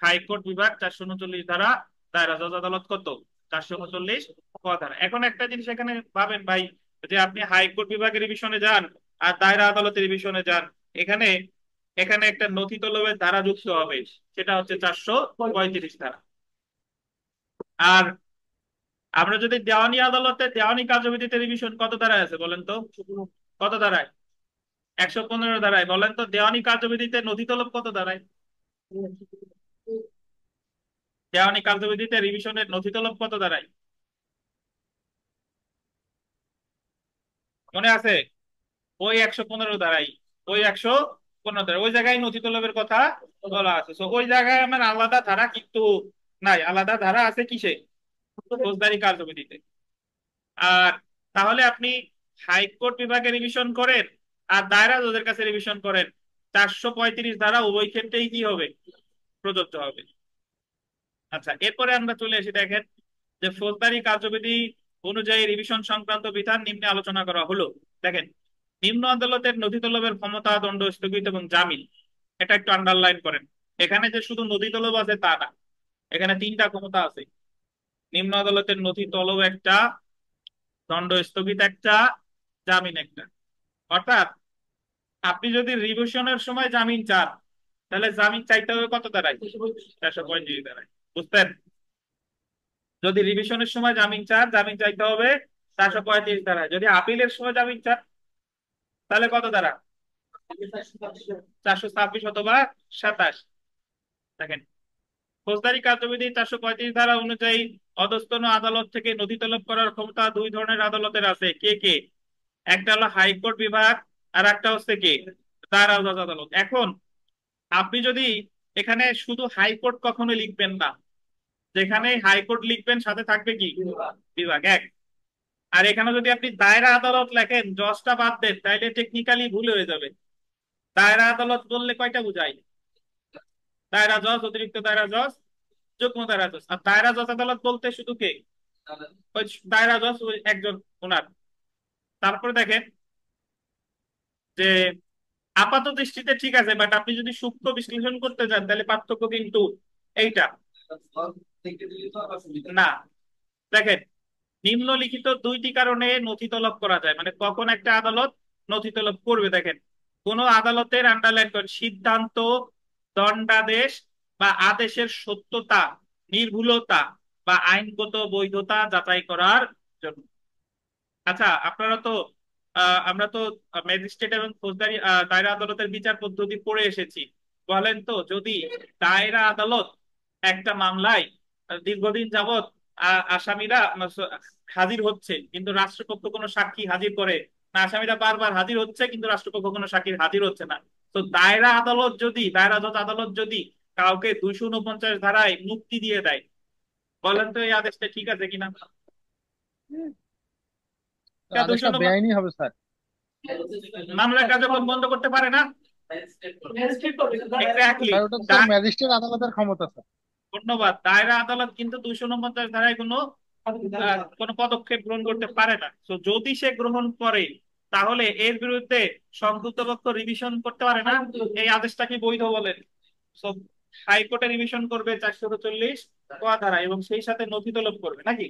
হাইকোর্ট বিভাগ 439 ধারা, দায়রা জজ আদালত কত 439 ক ধারা। এখন একটা জিনিস এখানে ভাবেন ভাই, যে আপনি হাইকোর্ট বিভাগের রিভিশনে যান আর দায়রা আদালতের রিভিশনে যান, এখানে এখানে একটা নথি তলবের ধারা যুক্ত হবে, সেটা হচ্ছে 435 ধারা। আর আমরা যদি দেওয়ানি আদালতে দেওয়ানি কার্যবিধিতে রিভিশন কত ধারায় আছে বলেন তো? কত ধারায়? 115 ধারায়। বলেন তো দেওয়ানি কার্যবিধিতে নথি তলব কত ধারায়? দেওয়ানি কার্যবিধিতে রিভিশনের নথি তলব কত ধারায় মনে আছে? ওই 115 ধারায়, ওই 115 ধারা, ওই জায়গায় নথি তলবের কথা বলা আছে। তো ওই জায়গায় আমার আলাদা ধারা কিন্তু নাই, আলাদা ধারা আছে কিসে? ফৌজদারি কার্যবিধিতে। আর তাহলে আপনি হাইকোর্ট বিভাগে রিভিশন করেন আর দায়রা জজের কাছে রিভিশন করেন, 435 ধারা উভয় ক্ষেত্রেই কি হবে? প্রযোজ্য হবে। আচ্ছা, এরপরে আমরা চলে এসে দেখেন যে ফৌজদারি কার্যবিধি অনুযায়ী রিভিশন সংক্রান্ত বিধান নিম্নে আলোচনা করা হলো। দেখেন, নিম্ন আদালতের নথি তলবের ক্ষমতা, দণ্ড স্থগিত এবং জামিন, এটা একটু আন্ডারলাইন করেন। এখানে যে শুধু নথি তলব আছে তা না, এখানে তিনটা ক্ষমতা আছে। নিম্ন আদালতের নথি তলব একটা, দণ্ড স্থগিত একটা, জামিন একটা। অর্থাৎ আপনি যদি রিভিশনের সময় জামিন চান, তাহলে জামিন চাইতে হবে কত দ্বারাই? 435 দ্বারাই। বুঝতেন? যদি রিভিশনের সময় জামিন চান, জামিন চাইতে হবে 435 ধারায়। যদি আপিলের সময় জামিন চান, তাহলে কত ধারা? 426 অথবা 27। দেখেন, ফৌজদারি কার্যবিধি 435 ধারা অনুযায়ী অধস্তন আদালত থেকে নথি তলব করার ক্ষমতা দুই ধরনের আদালতের আছে। কে কে? একটা হলো হাইকোর্ট বিভাগ, আর একটা হচ্ছে কি দায়রা জজ আদালত। এখন আপনি যদি এখানে শুধু হাইকোর্ট কখনো লিখবেন না, যেখানে হাইকোর্ট লিখবেন সাথে থাকবে কি বিভাগ এক। আর এখানে যদি আপনি দায়রা আদালত লেখেন, জজটা বাদ দেন, তাইলে টেকনিক্যালি ভুল হয়ে যাবে। দায়রা আদালত বললে কয়টা বুঝায়? দায়রা জজ, অতিরিক্ত দায়রা জজ, যুগ্ম দায়রা জজ। আর দায়রা জজ আদালত বলতে শুধু কে? ওই দায়রা জজ, ওই একজন ওনার। তারপরে দেখেন যে আপাত দৃষ্টিতে ঠিক আছে, বাট আপনি যদি সূক্ষ্ম বিশ্লেষণ করতে যান, তাহলে পার্থক্য কিন্তু এইটা না। দেখেন, নিম্নলিখিত দুইটি কারণে নথি তলব করা যায়, মানে কখন একটা আদালত নথি তলব করবে। দেখেন, কোন আদালতের আন্ডারলাইন করেন সিদ্ধান্ত, দণ্ডাদেশ বা আদেশের সত্যতা, নির্ভুলতা বা আইনগত বৈধতা যাচাই করার জন্য। আচ্ছা, আপনারা তো আমরা তো ম্যাজিস্ট্রেট এবং ফৌজদারি দায়রা আদালতের বিচার পদ্ধতি পড়ে এসেছি। বলেন তো, যদি দায়রা আদালত একটা মামলায় দীর্ঘদিন যাবত আসামিরা হাজির হচ্ছে কিন্তু রাষ্ট্রপক্ষ কোনো সাক্ষী হাজির করে না, আসামিরা বারবার হাজির হচ্ছে কিন্তু রাষ্ট্রপক্ষ কোনো সাক্ষী হাজির হচ্ছে না, তো দায়রা আদালত যদি, দায়রা জজ আদালত যদি কাউকে 249 ধারায় মুক্তি দিয়ে দেয়, বলেন তো এই আদেশটা ঠিক আছে কিনা?
আদেশটা
249
বেআইনি হবে স্যার।
মামলার কার্যক্রম বন্ধ করতে পারে না। এক্স্যাক্টলি।
স্যার ওটা তো স্যার ম্যাজিস্ট্রেট আদালতের ক্ষমতা স্যার।
ধন্যবাদ। দায়রা আদালত কিন্তু 249 ধারায় কোনো পদক্ষেপ গ্রহণ করতে পারে না। তো যদি সে গ্রহণ করে, তাহলে এর বিরুদ্ধে সংযুক্ত পক্ষ রিভিশন করতে পারে না। এই আদেশটা কি বৈধ বলেন? So, হাইকোর্টে রিভিশন করবে 439 ক ধারা এবং সেই সাথে নথি তলব করবে নাকি?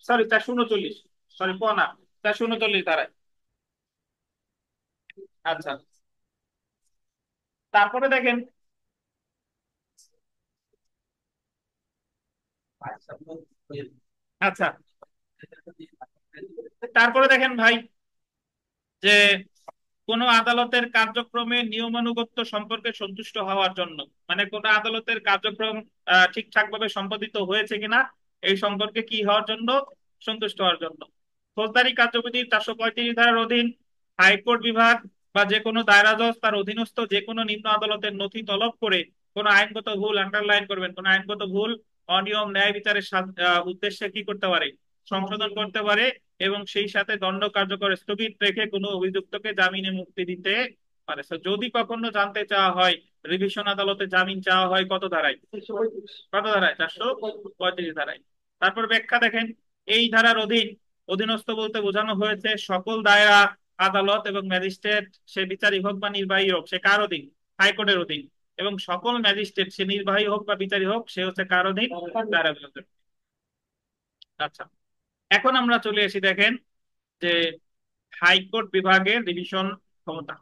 সরি 439, সরি ক না, 439 ধারায়। আচ্ছা, তারপরে দেখেন, আচ্ছা তারপরে দেখেন ভাই, যে কোন আদালতের কার্যক্রমে নিয়মানুগত্য সম্পর্কে সন্তুষ্ট হওয়ার জন্য, মানে কোন আদালতের কার্যক্রম ঠিকঠাক ভাবে সম্পাদিত হয়েছে কিনা এই সম্পর্কে কি হওয়ার জন্য, সন্তুষ্ট হওয়ার জন্য ফৌজদারি কার্যবিধির 435 ধারার অধীন হাইকোর্ট বিভাগ বা যে কোনো দায়রা জজ তার অধীনস্থ যে কোনো নিম্ন আদালতের নথি তলব করে কোন আইনগত ভুল, আন্ডারলাইন করবেন, কোন আইনগত ভুল অনিয়ম ন্যায় বিচারের উদ্দেশ্যে কি করতে পারে, সংশোধন করতে পারে এবং সেই সাথে দণ্ড কার্যকর স্থগিত রেখে কোনো অভিযুক্তকে জামিনে মুক্তি দিতে পারে। So, যদি কখনো জানতে চাওয়া হয়, রিভিশন আদালতে জামিন চাওয়া হয় কত ধারায়, কত ধারায়, 435 ধারায়। তারপর ব্যাখ্যা দেখেন, এই ধারার অধীনস্থ বলতে বোঝানো হয়েছে সকল দায়রা আদালত এবং ম্যাজিস্ট্রেট, সে বিচারিক হোক বা নির্বাহী হোক, সে কার অধীন, হাইকোর্টের অধীন, এবং সকল ম্যাজিস্ট্রেট সে নির্বাহী হোক বা বিচারী হোক সে হচ্ছে কার অধীন, দায়রা আদালতের। আচ্ছা, এখন আমরা চলে এসি দেখেন যে হাইকোর্ট বিভাগের রিভিশন ক্ষমতা।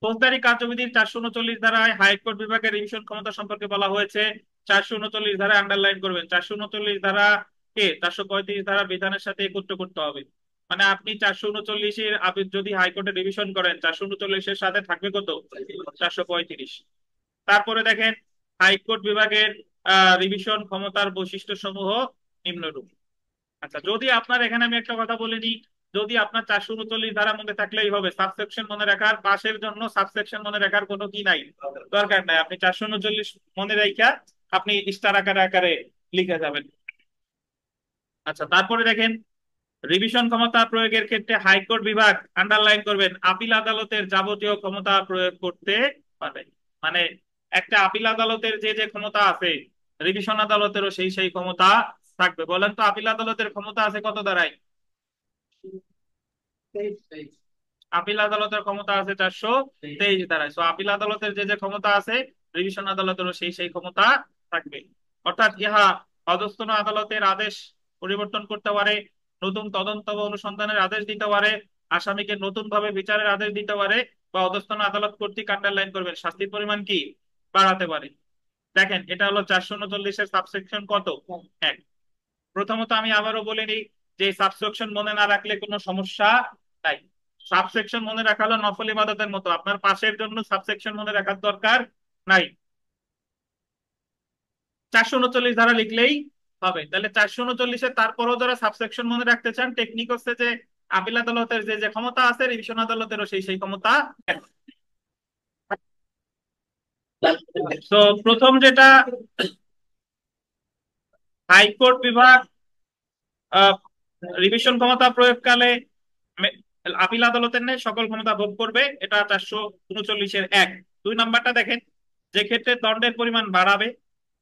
ফৌজদারি কার্যবিধির 439 ধারায় হাইকোর্ট বিভাগের রিভিশন ক্ষমতা সম্পর্কে বলা হয়েছে। 439 ধারায় আন্ডারলাইন করবেন, 439 ধারা কে 435 ধারা বিধানের সাথে একত্র করতে হবে। মানে আপনি 439-এর যদি হাইকোর্টে রিভিশন করেন, 439-এর সাথে থাকবে কত, 435। তারপরে দেখেন হাইকোর্ট বিভাগের রিভিশন ক্ষমতার বৈশিষ্ট্য সমূহ নিম্নরূপ। আচ্ছা, যদি আপনার এখানে আমি একটা কথা বলে নিই, যদি আপনার 439 ধারার মধ্যে থাকলেই হবে, সাবসেকশন মনে রাখার, পাশের জন্য সাবসেকশন মনে রাখার কোনো কি নাই, দরকার নাই। আপনি 439 মনে রাখা আপনি স্টার আকারে আকারে লিখে যাবেন। আচ্ছা, তারপরে দেখেন রিভিশন ক্ষমতা প্রয়োগের ক্ষেত্রে হাইকোর্ট বিভাগ আন্ডারলাইন করবেন আপিল আদালতের যাবতীয় ক্ষমতা প্রয়োগ করতে পারবে। মানে একটা আপিল আদালতের যে যে ক্ষমতা আছে, রিভিশন আদালতেরও সেই সেই ক্ষমতা থাকবে। বলেন তো আপিল আদালতের ক্ষমতা আছে কত ধারায়? আপিল আদালতের ক্ষমতা আছে 423 ধারায়। তো আপিল আদালতের যে যে ক্ষমতা আছে, রিভিশন আদালতেরও সেই সেই ক্ষমতা থাকবে। অর্থাৎ ইহা অধস্তন আদালতের আদেশ পরিবর্তন করতে পারে, নতুন তদন্ত বা অনুসন্ধানের আদেশ দিতে পারে, আসামিকে নতুন ভাবে বিচারের আদেশ দিতে পারে, বা অধস্তন আদালত কর্তৃক আন্ডারলাইন করবেন শাস্তির পরিমাণ কি বাড়াতে পারে। দেখেন এটা হলো 439-এর সাবসেকশন কত, 1। প্রথমত আমি আবারও বলে নিই যে সাবসেকশন মনে না রাখলে কোনো সমস্যা নাই। সাবসেকশন মনে রাখা হলো নফল ইবাদতের মতো, আপনার পাশের জন্য সাবসেকশন মনে রাখার দরকার নাই, 439 ধারা লিখলেই হবে। তাহলে 439-এর তারপরও যারা সাবসেকশন মনে রাখতে চান, টেকনিক হচ্ছে যে আপিল আদালতের যে যে ক্ষমতা আছে, রিভিশন আদালতেরও সেই সেই ক্ষমতা। তো প্রথম যেটা, হাইকোর্ট বিভাগ রিভিশন ক্ষমতা প্রয়োগকালে আপিল আদালতের নেই সকল ক্ষমতা ভোগ করবে, এটা 439-এর 1। 2 নাম্বারটা দেখেন, যে ক্ষেত্রে দণ্ডের পরিমাণ বাড়াবে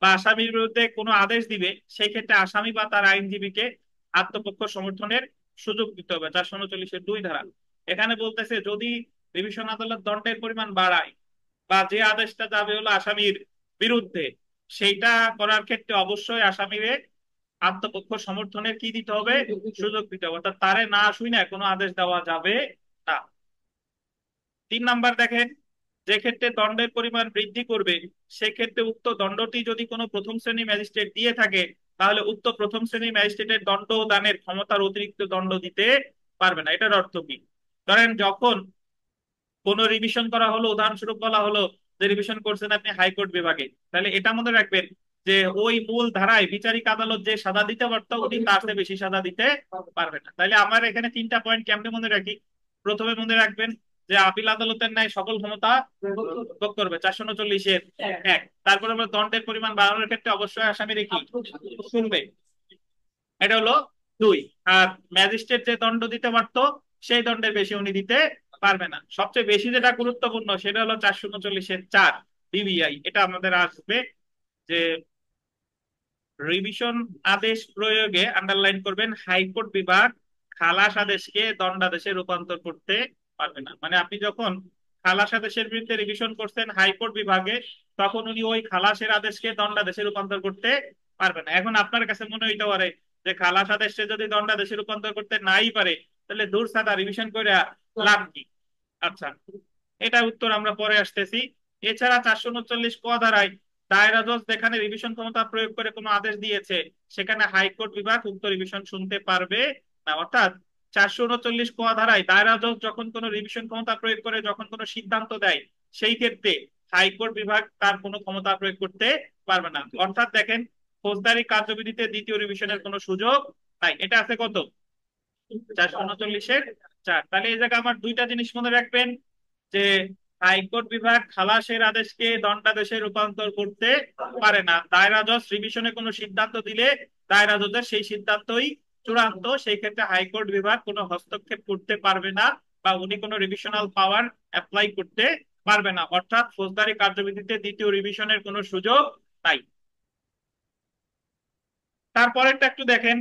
বা আসামির বিরুদ্ধে কোনো আদেশ দিবে, সেই ক্ষেত্রে আসামি বা তার আইনজীবীকে আত্মপক্ষ সমর্থনের সুযোগ দিতে হবে, 439-এর 2 ধারা। এখানে বলতেছে যদি রিভিশন আদালত দণ্ডের পরিমাণ বাড়ায় বা যে আদেশটা যাবে হলো আসামির বিরুদ্ধে, সেইটা করার ক্ষেত্রে অবশ্যই আসামিরে আত্মপক্ষ সমর্থনের কি দিতে হবে, সুযোগ দিতে হবে। অর্থাৎ তারে না শুনে কোনো আদেশ দেওয়া যাবে না। 3 নাম্বার দেখেন, যে ক্ষেত্রে দণ্ডের পরিমাণ বৃদ্ধি করবে সেক্ষেত্রে উক্ত দণ্ডটি যদি কোনো প্রথম শ্রেণী ম্যাজিস্ট্রেট দিয়ে থাকে, তাহলে উক্ত প্রথম শ্রেণী ম্যাজিস্ট্রেটের দণ্ড দানের ক্ষমতার অতিরিক্ত দণ্ড দিতে পারবে না। এটার অর্থ কি? ধরেন যখন কোন রিভিশন করা হলো, উদাহরণস্বরূপ বলা হলো যে রিভিশন করছেন আপনি হাইকোর্ট বিভাগে, তাহলে এটা মনে রাখবেন যে ওই মূল ধারায় বিচারিক আদালত যে সাজা দিতে পারতো উনি তার চেয়ে বেশি সাজা দিতে পারবে না। তাহলে আমার এখানে 3টা পয়েন্ট কেমনে মনে রাখি? প্রথমে মনে রাখবেন যে আপিল আদালতের ন্যায় সকল ক্ষমতা ভোগ করবে, 439-এর 1। তারপরে আমরা দণ্ডের পরিমাণ বাড়ানোর ক্ষেত্রে অবশ্যই আসামির কি শুনবে, এটা হলো 2। আর ম্যাজিস্ট্রেট যে দণ্ড দিতে পারতো সেই দণ্ডের বেশি উনি দিতে পারবে না। সবচেয়ে বেশি যেটা গুরুত্বপূর্ণ সেটা হলো 439-এর 4 বিবিআই, এটা আমাদের আসবে যে রিভিশন আদেশ প্রয়োগে আন্ডারলাইন করবেন, হাইকোর্ট বিভাগ খালাস আদেশকে দণ্ডাদেশে রূপান্তর করতে পারবে না। মানে আপনি যখন খালাস আদেশের বিরুদ্ধে রিভিশন করছেন হাইকোর্ট বিভাগে, তখন উনি ওই খালাসের আদেশকে দণ্ডাদেশে রূপান্তর করতে পারবে না। এখন আপনার কাছে মনে হইতে পারে যে খালাস আদেশকে যদি দণ্ডাদেশে রূপান্তর করতে নাই পারে, তাহলে দূর সাদা রিভিশন করে লাভ কি? আচ্ছা, এটা উত্তর আমরা পরে আসতেছি। এছাড়া 439 ক ধারায় দায়রা জজ যেখানে রিভিশন ক্ষমতা প্রয়োগ করে কোনো আদেশ দিয়েছে, সেখানে হাইকোর্ট বিভাগ উক্ত রিভিশন শুনতে পারবে না। অর্থাৎ 439 ক ধারায় দায়রা জজ যখন কোনো রিভিশন ক্ষমতা প্রয়োগ করে যখন কোনো সিদ্ধান্ত দেয়, সেই ক্ষেত্রে হাইকোর্ট বিভাগ তার কোনো ক্ষমতা প্রয়োগ করতে পারবে না। অর্থাৎ দেখেন, ফৌজদারি কার্যবিধিতে দ্বিতীয় রিভিশনের কোনো সুযোগ নাই। এটা আছে কত? 439-এর 4। তাহলে এই জায়গায় আমার দুইটা জিনিস মনে রাখবেন, যে হাইকোর্ট বিভাগ খালাসের আদেশকে দণ্ডাদেশে রূপান্তর করতে পারে না। দায়রা জজ রিভিশনে কোনো সিদ্ধান্ত দিলে দায়রা জজের সেই সিদ্ধান্তই চূড়ান্ত, সেই ক্ষেত্রে হাইকোর্ট বিভাগ কোনো হস্তক্ষেপ করতে পারবে না বা উনি কোনো রিভিশনাল পাওয়ার অ্যাপ্লাই করতে পারবে না। অর্থাৎ ফৌজদারি কার্যবিধিতে দ্বিতীয় রিভিশনের কোনো সুযোগ নাই। তারপরেরটা একটু দেখেন,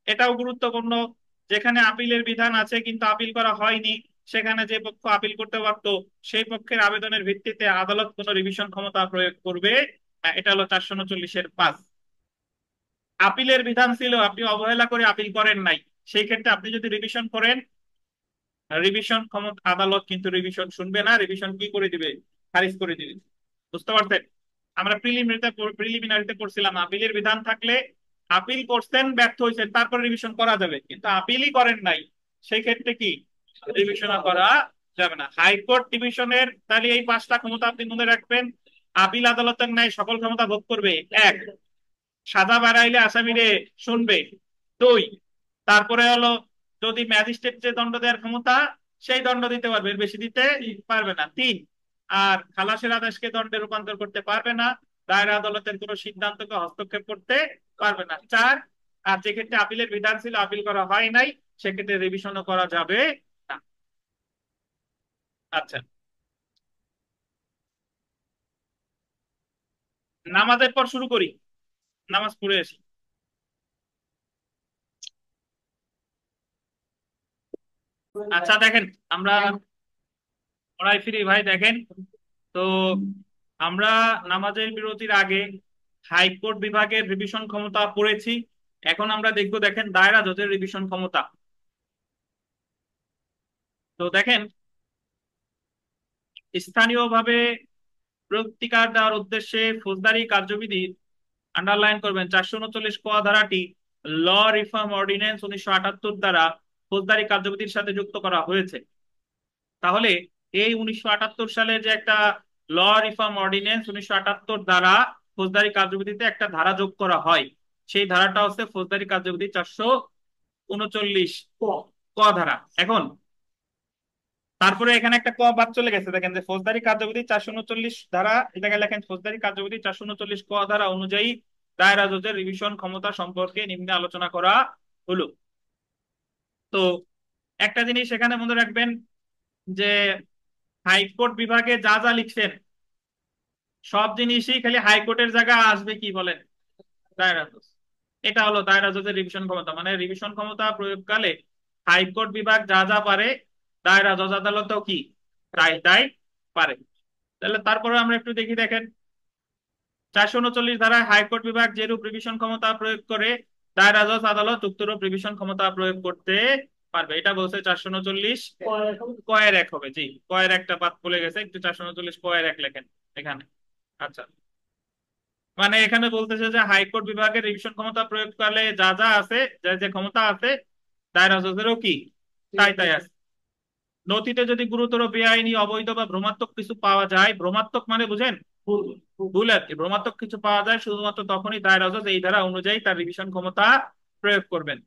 এটাও গুরুত্বপূর্ণ। যেখানে আপিলের বিধান আছে কিন্তু আপিল করা হয়নি, সেখানে যে পক্ষ আপিল করতে পারত সেই পক্ষের আবেদনের ভিত্তিতে আদালত কোনো রিভিশন ক্ষমতা প্রয়োগ করবে। এটা হলো 439-এর 5। আপিলের বিধান ছিল, আপনি অবহেলা করে আপিল করেন নাই, সেই ক্ষেত্রে আপনি যদি রিভিশন করেন, রিভিশন ক্ষমতা আদালত কিন্তু রিভিশন শুনবে না, রিভিশন কি করে দিবে? খারিজ করে দিবে। বুঝতে পারছেন? আমরা প্রিলিমিনারিতে পড়ছিলাম আপিলের বিধান থাকলে আপিল করছেন, ব্যর্থ হয়েছেন, তারপর রিভিশন করা যাবে, কিন্তু আপিলই করেন নাই, সেই ক্ষেত্রে কি রিভিশন করা যাবে না। হাইকোর্ট ডিভিশনের তাহলে এই 5টা ক্ষমতা আপনি মনে রাখবেন। আপিল আদালতের ন্যায় সকল ক্ষমতা ভোগ করবে। 1, সাজা বাড়াইলে আসামিরে শুনবে। 2, তারপরে হলো যদি ম্যাজিস্ট্রেট যে দণ্ড দেওয়ার ক্ষমতা, সেই দণ্ড দিতে পারবে, এর বেশি দিতে পারবে না। 3, আর খালাসের আদেশকে দণ্ডে রূপান্তর করতে পারবে না, দায়রা আদালতের কোনো সিদ্ধান্তকে হস্তক্ষেপ করতে পারবে না। 4, আর যে ক্ষেত্রে আপিলের বিধান ছিল আপিল করা হয় নাই, সেক্ষেত্রে রিভিশনও করা যাবে না। আচ্ছা, নামাজের পর শুরু করি, নামাজ পড়ে আসি। আচ্ছা দেখেন, আমরা পড়াই ফিরি ভাই। দেখেন তো, আমরা নামাজের বিরতির আগে হাইকোর্ট বিভাগের রিভিশন ক্ষমতা পড়েছি। এখন আমরা দেখবো, দেখেন, দায়রা জজের রিভিশন ক্ষমতা। তো দেখেন, স্থানীয়ভাবে প্রতিকার দেওয়ার উদ্দেশ্যে ফৌজদারি কার্যবিধি আন্ডারলাইন করবেন 439 ক ধারাটি ল রিফর্ম অর্ডিন্যান্স 1978 দ্বারা ফৌজদারি কার্যবিধির সাথে যুক্ত করা হয়েছে। তাহলে এই 1978 সালে যে একটা ল রিফর্ম অর্ডিন্যান্স 1978 দ্বারা ফৌজদারি কার্যবিধিতে একটা ধারা যোগ করা হয়, সেই ধারাটা হচ্ছে ফৌজদারি কার্যবিধি 439 ক ক ধারা। এখন তারপরে এখানে একটা ক বাদ চলে গেছে, দেখেন যে ফৌজদারি কার্যবিধি 439 ধারা, এটাকে লেখেন ফৌজদারি কার্যবিধি 439 ক ধারা অনুযায়ী দায়রা জজের রিভিশন ক্ষমতা সম্পর্কে নিম্নে আলোচনা করা হলো। তো একটা জিনিস এখানে মনে রাখবেন, যে হাইকোর্ট বিভাগে যা যা লিখছেন সব জিনিসই খালি হাইকোর্টের জায়গায় আসবে কি বলেন? দায়রা জজ। এটা হলো দায়রা জজের রিভিশন ক্ষমতা। মানে রিভিশন ক্ষমতা প্রয়োগকালে হাইকোর্ট বিভাগ যা যা পারে, দায়রা জজ আদালতও কি তাই তাই পারে। তাহলে তারপরে আমরা একটু দেখি, দেখেন 439 ধারায় হাইকোর্ট বিভাগ যেরূপ রিভিশন ক্ষমতা প্রয়োগ করে, দায়রা জজ আদালত উক্তরূপ রিভিশন ক্ষমতা প্রয়োগ করতে পারবে। এটা বলছে 439 কয়ের 1 হবে। জি, কয়ের একটা বাদ পড়ে গেছে, একটু 439 কয়ের 1 লেখেন এখানে। আচ্ছা, মানে এখানে বলতেছে যে হাইকোর্ট বিভাগের রিভিশন ক্ষমতা প্রয়োগকালে যা যা আছে, যে যে ক্ষমতা আছে, দায়রা জজেরও কি তাই তাই আছে। নথিতে যদি গুরুতর বেআইনি, অবৈধ বা ভ্রমাত্মক কিছু পাওয়া যায়, ভ্রমাত্মক মানে বুঝেন ভুল আর কি, ভ্রমাত্মক কিছু পাওয়া যায়, শুধুমাত্র তখনই দায়রা জজ এই ধারা অনুযায়ী তার রিভিশন ক্ষমতা প্রয়োগ করবেন।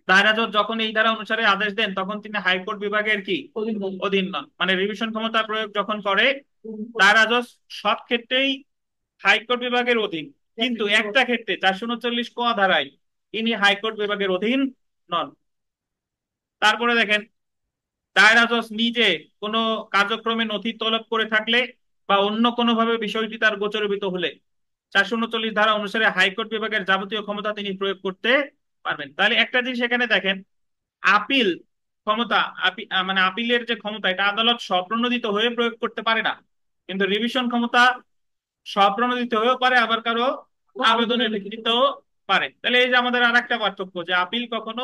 দায়রা জজ যখন এই ধারা অনুসারে আদেশ দেন, তখন তিনি হাইকোর্ট বিভাগের কি অধীন নন। মানে রিভিশন ক্ষমতা প্রয়োগ যখন করে দায়রা জজ সব ক্ষেত্রেই হাইকোর্ট বিভাগের অধীন, কিন্তু একটা ক্ষেত্রে 439 ক ধারায় ইনি হাইকোর্ট বিভাগের অধীন নন। তারপরে দেখেন, দায়রা জজ নিজে কোনো কার্যক্রমে নথি তলব করে থাকলে বা অন্য কোনোভাবে বিষয়টি তার গোচরীভূত হলে, 439 ধারা অনুসারে হাইকোর্ট বিভাগের যাবতীয় ক্ষমতা তিনি প্রয়োগ করতে পারবেন। তাহলে একটা জিনিস এখানে দেখেন, আপিল ক্ষমতা, মানে আপিলের যে ক্ষমতা, এটা আদালত স্বপ্রণোদিত হয়ে প্রয়োগ করতে পারে না, কিন্তু রিভিশন ক্ষমতা স্বপ্রণোদিত হয়েও পারে, আবার কারো আবেদনের ভিত্তিতেও পারে। তাহলে এই যে আমাদের আর একটা পার্থক্য, যে আপিল কখনো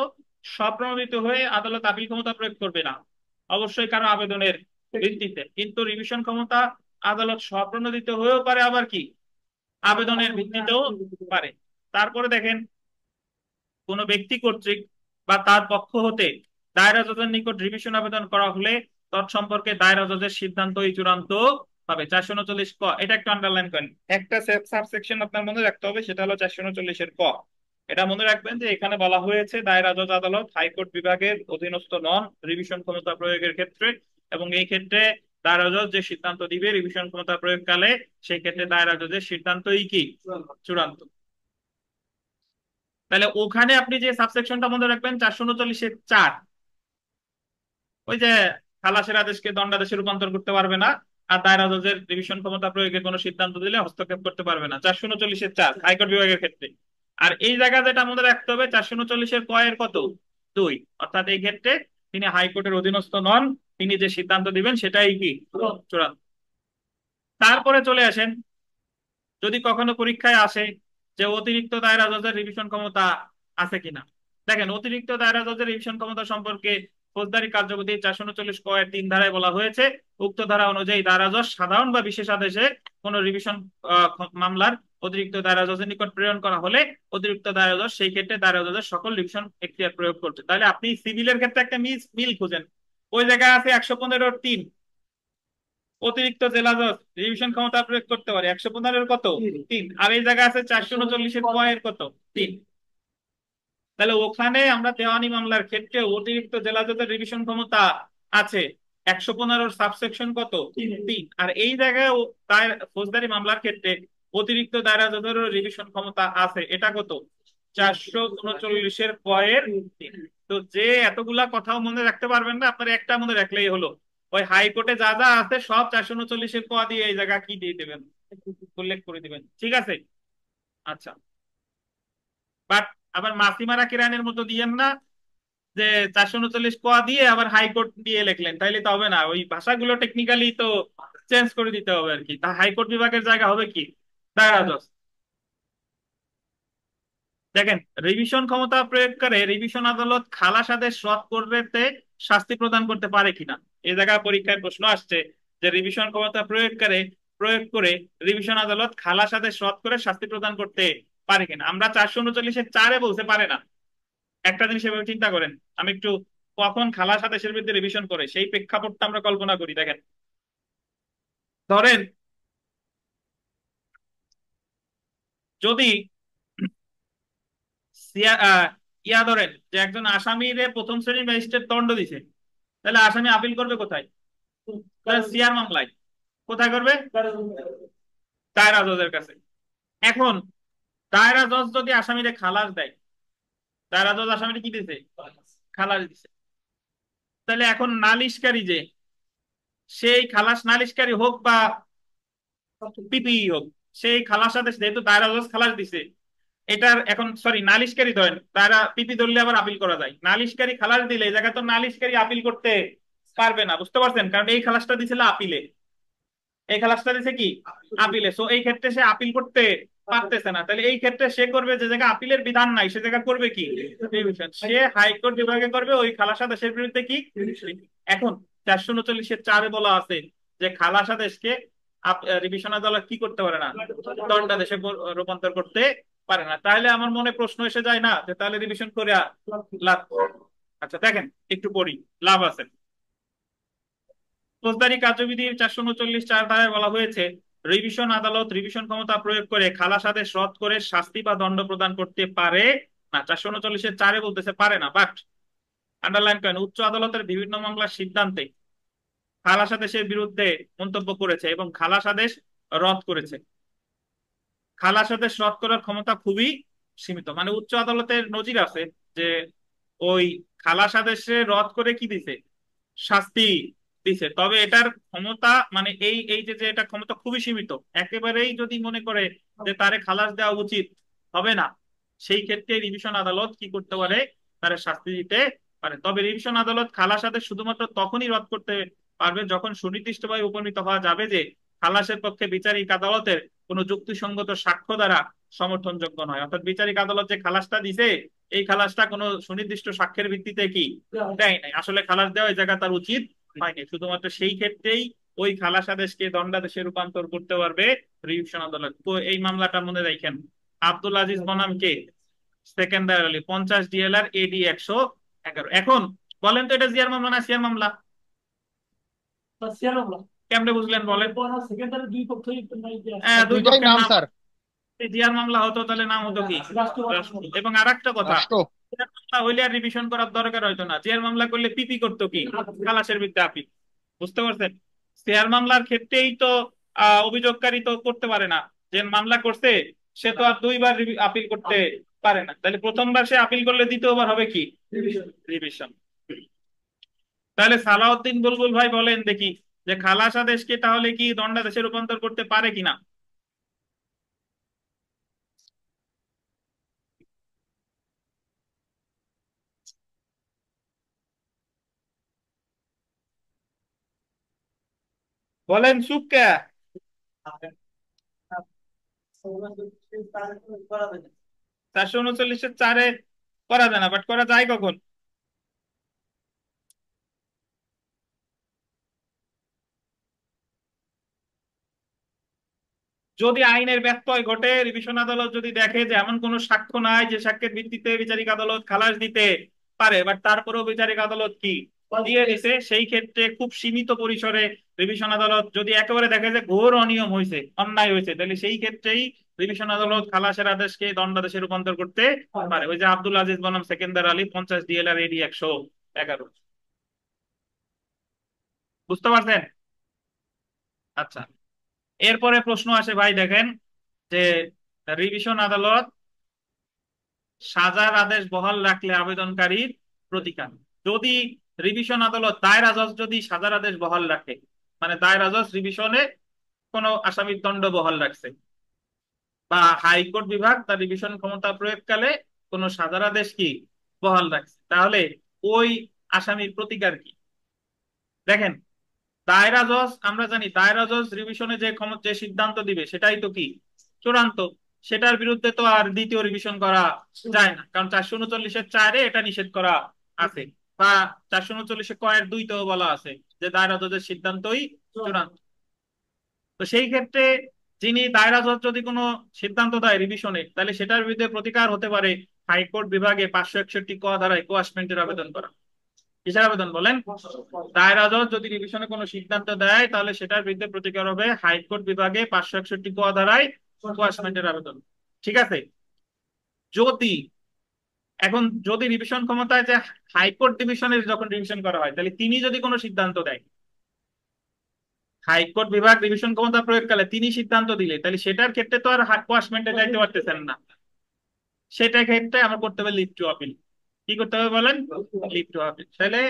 স্বপ্রণোদিত হয়ে আদালত আপিল ক্ষমতা প্রয়োগ করবে না, অবশ্যই কারো আবেদনের ভিত্তিতে, কিন্তু রিভিশন ক্ষমতা আদালত স্বপ্রণোদিত হয়েও পারে, আবার কি আবেদনের ভিত্তিতেও পারে। তারপরে দেখেন, কোন ব্যক্তি কর্তৃক বা তার পক্ষ হতে দায়রা জজের নিকট রিভিশন আবেদন করা হলে তৎসম্পর্কে দায়রা জজের সিদ্ধান্তই চূড়ান্ত হবে। 439 ক, এটা একটু আন্ডারলাইন করেন, একটা সাবসেকশন আপনার মনে রাখতে হবে, সেটা হলো 439-এর ক। এটা মনে রাখবেন যে এখানে বলা হয়েছে দায়রা জজ আদালত হাইকোর্ট বিভাগের অধীনস্থ নন রিভিশন ক্ষমতা প্রয়োগের ক্ষেত্রে, এবং এই ক্ষেত্রে দায়রা জজ যে সিদ্ধান্ত দিবে রিভিশন ক্ষমতা প্রয়োগকালে, সেই ক্ষেত্রে দায়রা জজের সিদ্ধান্তই কি চূড়ান্ত। তাহলে ওখানে আপনি যে সাবসেকশনটা মনে রাখবেন 439-এর 4, ওই যে খালাসের আদেশকে দণ্ডাদেশে রূপান্তর করতে পারবে না, আর দায়রা জজের রিভিশন ক্ষমতা প্রয়োগের কোনো সিদ্ধান্ত দিলে হস্তক্ষেপ করতে পারবে না, 439-এর 4 হাইকোর্ট বিভাগের ক্ষেত্রে। আর এই জায়গা যেটা মনে রাখতে হবে 439-এর কয়ের কত, 2, অর্থাৎ এই ক্ষেত্রে তিনি হাইকোর্টের অধীনস্থ নন, তিনি যে সিদ্ধান্ত দিবেন সেটাই কি চূড়ান্ত। তারপরে চলে আসেন, যদি কখনো পরীক্ষায় আসে যে অতিরিক্ত দায়রা জজের রিভিশন ক্ষমতা আছে কিনা। দেখেন, অতিরিক্ত দায়রা জজের রিভিশন ক্ষমতা সম্পর্কে ফৌজদারি কার্যবিধি 439 ক-এর 3 ধারায় বলা হয়েছে, উক্ত ধারা অনুযায়ী দায়রা জজ সাধারণ বা বিশেষ আদেশে কোন রিভিশন মামলার অতিরিক্ত দায়রা জজের নিকট প্রেরণ করা হলে অতিরিক্ত দায়রা জজ সেই ক্ষেত্রে দায়রা জজের সকল রিভিশন এখতিয়ার প্রয়োগ করছে। তাহলে আপনি সিভিলের ক্ষেত্রে একটা মিল খুঁজেন, ওই জায়গায় আছে 115-3, অতিরিক্ত জেলা জজ রিভিশন ক্ষমতা প্রয়োগ করতে পারে 115-এর কত, 3, আর এই জায়গা আছে 439-এর কত, 3। তাহলে ওখানে আমরা দেওয়ানি মামলার ক্ষেত্রে অতিরিক্ত জেলা জজের রিভিশন ক্ষমতা আছে 115-র সাবসেকশন কত, 3, আর এই জায়গায় ফৌজদারি মামলার ক্ষেত্রে অতিরিক্ত দায়রা জজের রিভিশন ক্ষমতা আছে, এটা কত, 439-এর কয়ের 3। তো যে এতগুলা কথাও মনে রাখতে পারবেন না, আপনার একটা মনে রাখলেই হলো, ওই হাইকোর্টে যা যা আছে সব 439-এর ক দিয়ে এই জায়গা কি দিয়ে দেবেন, উল্লেখ করে দিবেন, ঠিক আছে। আচ্ছা, বাট আবার মাসিমারা কিরানের মতো দিয়েন না যে 439 ক দিয়ে আবার হাইকোর্ট দিয়ে লিখলেন, তাইলে তো হবে না, ওই ভাষাগুলো টেকনিক্যালি তো চেঞ্জ করে দিতে হবে আর কি। তা হাইকোর্ট বিভাগের জায়গা হবে কি দায়রা জজ। দেখেন, রিভিশন ক্ষমতা প্রয়োগ করে রিভিশন আদালত খালাস আদেশ রদ করতে শাস্তি প্রদান করতে পারে কিনা। এই জায়গায় পরীক্ষায় প্রশ্ন আসছে যে রিভিশন ক্ষমতা প্রয়োগ করে রিভিশন আদালত খালাস আদেশ রদ করে শাস্তি প্রদান করতে পারে কিনা। আমরা 439-এর 4-এ বলতে পারে না। একটা জিনিস এভাবে চিন্তা করেন, আমি একটু, কখন খালাস আদেশের বিরুদ্ধে রিভিশন করে সেই প্রেক্ষাপটটা আমরা কল্পনা করি। দেখেন, ধরেন যদি ধরেন যে একজন আসামিরে প্রথম শ্রেণীর ম্যাজিস্ট্রেট দণ্ড দিছে, তাহলে আসামি আপিল করবে কোথায়, তাহলে সিআর মামলায় কোথায় করবে, দায়রা জজের কাছে। এখন দায়রা জজ যদি আসামিরে খালাস দেয়, দায়রা জজ আসামিরে কি দিছে, খালাস দিছে, তাহলে এখন নালিশকারী যে, সেই খালাস নালিশকারী হোক বা পিপিই হোক, সেই খালাস আদেশ যেহেতু দায়রা জজ খালাস দিছে, এটার এখন সরি নালিশকারী ধরেন, তারা পিপি ধরলে আবার আপিল করা যায়, নালিশকারী খালাস দিলে এই জায়গায় তো নালিশকারী আপিল করতে পারবে না, বুঝতে পারছেন, কারণ এই খালাসটা দিছিল আপিলে, এই খালাসটা দিছে কি আপিলে, সো এই ক্ষেত্রে সে আপিল করতে পারতেছে না। তাহলে এই ক্ষেত্রে সে করবে যে জায়গায় আপিলের বিধান নাই, সে জায়গা করবে কি রিভিশন, সে হাইকোর্ট বিভাগে করবে ওই খালাস আদেশের বিরুদ্ধে কি। এখন 439-এর 4-এ বলা আছে যে খালাস আদেশকে রিভিশন আদালত কি করতে পারে না, দণ্ডাদেশে রূপান্তর করতে পারে না। তাহলে আমার মনে প্রশ্ন এসে যায় না যে তাহলে রিভিশন করে লাভ। আচ্ছা দেখেন, একটু পড়ি, লাভ আছে। ফৌজদারি কার্যবিধির 439-4 ধারায় বলা হয়েছে রিভিশন আদালত রিভিশন ক্ষমতা প্রয়োগ করে খালাস আদেশ রদ করে শাস্তি বা দণ্ড প্রদান করতে পারে না। 439-এর 4-এ বলতেছে পারে না, বাট আন্ডারলাইন করেন, উচ্চ আদালতের বিভিন্ন মামলার সিদ্ধান্তে খালাস আদেশের বিরুদ্ধে মন্তব্য করেছে এবং খালাস আদেশ রদ করেছে। খালাস আদেশ রদ করার ক্ষমতা খুবই সীমিত, মানে উচ্চ আদালতের নজির আছে যে ওই খালাস আদেশে রদ করে কি দিছে, শাস্তি দিছে, তবে এটার ক্ষমতা মানে এই এই যে যে এটা ক্ষমতা খুবই সীমিত। একেবারেই যদি মনে করে যে তারে খালাস দেওয়া উচিত হবে না, সেই ক্ষেত্রে রিভিশন আদালত কি করতে পারে, তারে শাস্তি দিতে পারে। তবে রিভিশন আদালত খালাস আদেশ শুধুমাত্র তখনই রদ করতে পারবে যখন সুনির্দিষ্টভাবে উপনীত হওয়া যাবে যে খালাসের পক্ষে বিচারিক আদালতের কোনো যুক্তিসঙ্গত সাক্ষ্য দ্বারা সমর্থনযোগ্য নয়। অর্থাৎ বিচারিক আদালত যে খালাসটা দিছে, এই খালাসটা কোনো সুনির্দিষ্ট সাক্ষ্যের ভিত্তিতে কি দেয় নাই, আসলে খালাস দেওয়া এই জায়গা তার উচিত হয়নি, শুধুমাত্র সেই ক্ষেত্রেই ওই খালাস আদেশকে দণ্ডাদেশে রূপান্তর করতে পারবে রিভিশন আদালত। তো এই মামলাটা মনে রাখেন, আব্দুল আজিজ বনাম কে, সেকেন্দার আলী, 50 DLR AD 111। এখন বলেন তো এটা জিয়ার মামলা না সিয়ার মামলা? কেমনে বুঝলেন বলেন?
সেকেন্ডারি দুই পক্ষই
দুই
দুইটাই
পক্ষের
নাম
নাম।
স্যার।
যদি জিয়ার মামলা হতো তাহলে নাম হতো কি? রাষ্ট্র। এবং আরেকটা কথা,
রাষ্ট্র।
জিয়ার মামলা হইলে আর রিভিশন করার দরকার হয়তো না, জিয়ার মামলা করলে পিপি করতো কি, খালাসের বিরুদ্ধে আপিল। বুঝতে পারছেন? শেয়ার মামলার ক্ষেত্রেই তো অভিযোগকারী তো করতে পারে না, যে মামলা করছে সে তো আর দুইবার আপিল করতে পারে না, তাহলে প্রথমবার সে আপিল করলে দ্বিতীয়বার হবে কি, রিভিশন। তাহলে সালাউদ্দিন বুলবুল ভাই বলেন দেখি, যে খালাস আদেশকে তাহলে কি দণ্ডাদেশে রূপান্তর করতে পারে কিনা? বলেন চুপ কে? 439-4 করা যায় না, বাট করা যায় কখন? যদি আইনের ব্যত্যয় ঘটে, রিভিশন আদালত যদি দেখে যে এমন কোনো সাক্ষ্য নাই যে সাক্ষ্যের ভিত্তিতে বিচারিক আদালত খালাস দিতে পারে, বাট তারপরেও বিচারিক আদালত কি দিয়ে দিছে, সেই ক্ষেত্রে খুব সীমিত পরিসরে রিভিশন আদালত যদি একেবারে দেখে যে ঘোর অনিয়ম হয়েছে, অন্যায় হয়েছে, তাহলে সেই ক্ষেত্রেই রিভিশন আদালত খালাসের আদেশকে দণ্ডাদেশে রূপান্তর করতে পারে। ওই যে আব্দুল আজিজ বনাম সেকেন্দার আলী, 50 DLR AD 111। বুঝতে পারছেন? আচ্ছা, এরপরে প্রশ্ন আসে ভাই, দেখেন যে রিভিশন আদালত সাজার আদেশ বহাল রাখলে আবেদনকারীর প্রতিকার। যদি রিভিশন আদালত দায়রা জজ যদি সাজার আদেশ বহাল রাখে, মানে দায়রা জজ রিভিশনে কোনো আসামির দণ্ড বহাল রাখছে, বা হাইকোর্ট বিভাগ তার রিভিশন ক্ষমতা প্রয়োগকালে কোনো সাজার আদেশ কি বহাল রাখছে, তাহলে ওই আসামির প্রতিকার কি? দেখেন, দায়রা জজ আমরা জানি দায়রা জজ রিভিশনে যে ক্ষমতা যে সিদ্ধান্ত দিবে সেটাই তো কি চূড়ান্ত, সেটার বিরুদ্ধে তো আর দ্বিতীয় রিভিশন করা যায় না, কারণ 439-4 এটা নিষেধ করা আছে, বা 439-2 তেও বলা আছে যে দায়রা জজের সিদ্ধান্তই চূড়ান্ত। তো সেই ক্ষেত্রে যিনি দায়রা জজ যদি কোনো সিদ্ধান্ত দেয় রিভিশনে, তাহলে সেটার বিরুদ্ধে প্রতিকার হতে পারে হাইকোর্ট বিভাগে 561 ক ধারায় কোয়াশমেন্টের আবেদন করা। কিসের আবেদন বলেন? দায়রা জজ যদি রিভিশনে কোনো সিদ্ধান্ত দেয়, তাহলে সেটার বিরুদ্ধে প্রতিকার হবে হাইকোর্ট বিভাগে 561 ক ধারায় কোয়াশমেন্টের আবেদন। ঠিক আছে? যদি এখন যদি রিভিশন ক্ষমতায় যে হাইকোর্ট ডিভিশনের যখন রিভিশন করা হয়, তাহলে তিনি যদি কোনো সিদ্ধান্ত দেয়, হাইকোর্ট বিভাগ রিভিশন ক্ষমতা প্রয়োগকালে তিনি সিদ্ধান্ত দিলে, তাহলে সেটার ক্ষেত্রে তো আর কোয়াশমেন্টে যাইতে পারতেছেন না, সেটার ক্ষেত্রে আমার করতে হবে লিভ টু আপিল। কি করতে হবে বলেন? Leave to appeal. তাহলে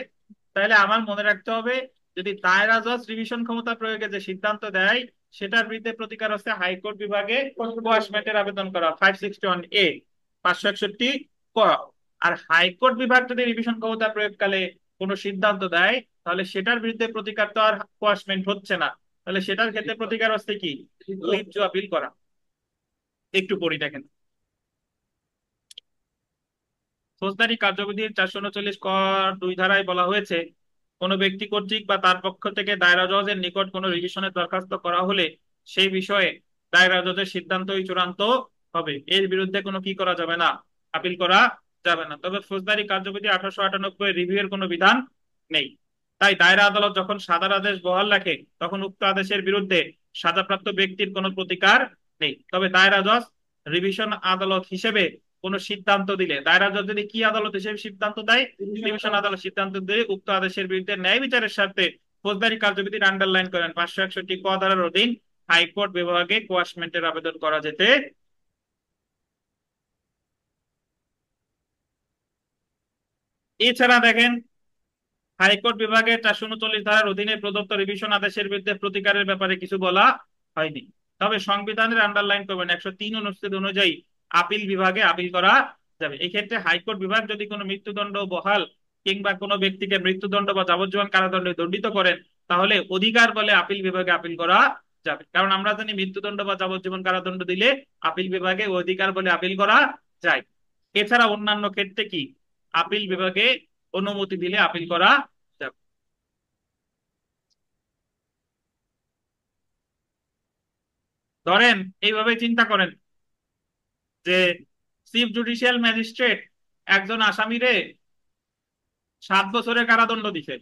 তাহলে আমার মনে রাখতে হবে, যদি দায়রা জজ রিভিশন ক্ষমতা প্রয়োগে যে সিদ্ধান্ত দেয়, সেটার বিরুদ্ধে প্রতিকার হচ্ছে হাইকোর্ট বিভাগে কোয়াশমেন্টের আবেদন করা, 561A, 561 ক। আর হাইকোর্ট বিভাগ যদি রিভিশন ক্ষমতা প্রয়োগকালে কোনো সিদ্ধান্ত দেয়, তাহলে সেটার বিরুদ্ধে প্রতিকার তো আর কোয়াশমেন্ট হচ্ছে না, তাহলে সেটার ক্ষেত্রে প্রতিকার হচ্ছে কি লিভ টু আপিল করা। একটু পড়ি দেখেন, ফৌজদারি কার্যবিধির 439-2 ধারায় বলা হয়েছে, কোনো ব্যক্তি কর্তৃক বা তার পক্ষ থেকে দায়রা জজের নিকট কোনো রিভিশনের দরখাস্ত করা হলে সেই বিষয়ে দায়রা জজের সিদ্ধান্তই চূড়ান্ত হবে, এর বিরুদ্ধে কোনো কি করা যাবে না, আপিল করা যাবে না। তবে ফৌজদারি কার্যবিধি 1898 রিভিউয়ের কোনো বিধান নেই। তাই দায়রা আদালত যখন সাজার আদেশ বহাল রাখে, তখন উক্ত আদেশের বিরুদ্ধে সাজাপ্রাপ্ত ব্যক্তির কোনো প্রতিকার নেই। তবে দায়রা জজ রিভিশন আদালত হিসেবে কোন সিদ্ধান্ত দিলে, দায়রা জজ যদি কি আদালত হিসেবে সিদ্ধান্ত দেয়, ডিভিশন আদালত সিদ্ধান্ত দিয়ে উক্ত আদেশের বিরুদ্ধে ন্যায় বিচারের স্বার্থে ফৌজদারি কার্যবিধির আন্ডারলাইন করেন 561 ক ধারার অধীন হাইকোর্ট বিভাগে কোয়াশমেন্টের আবেদন করা যেতে। এছাড়া দেখেন, হাইকোর্ট বিভাগের 439 ধারার অধীনে প্রদত্ত রিভিশন আদেশের বিরুদ্ধে প্রতিকারের ব্যাপারে কিছু বলা হয়নি। তবে সংবিধানের আন্ডারলাইন করবেন 103 অনুচ্ছেদ অনুযায়ী আপিল বিভাগে আপিল করা যাবে। এই ক্ষেত্রে হাইকোর্ট বিভাগ যদি কোনো মৃত্যুদণ্ড বহাল কিংবা কোনো ব্যক্তিকে মৃত্যুদণ্ড বা যাবজ্জীবন কারাদণ্ডে দণ্ডিত করেন, তাহলে অধিকার বলে আপিল বিভাগে আপিল করা যাবে। কারণ আমরা জানি মৃত্যুদণ্ড বা যাবজ্জীবন কারাদণ্ড দিলে আপিল বিভাগে অধিকার বলে আপিল করা যায়। এছাড়া অন্যান্য ক্ষেত্রে কি আপিল বিভাগে অনুমতি দিলে আপিল করা যাবে। ধরেন এইভাবে চিন্তা করেন যে চিফ জুডিশিয়াল ম্যাজিস্ট্রেট একজন আসামিরে 7 বছরের কারাদণ্ড দিছে,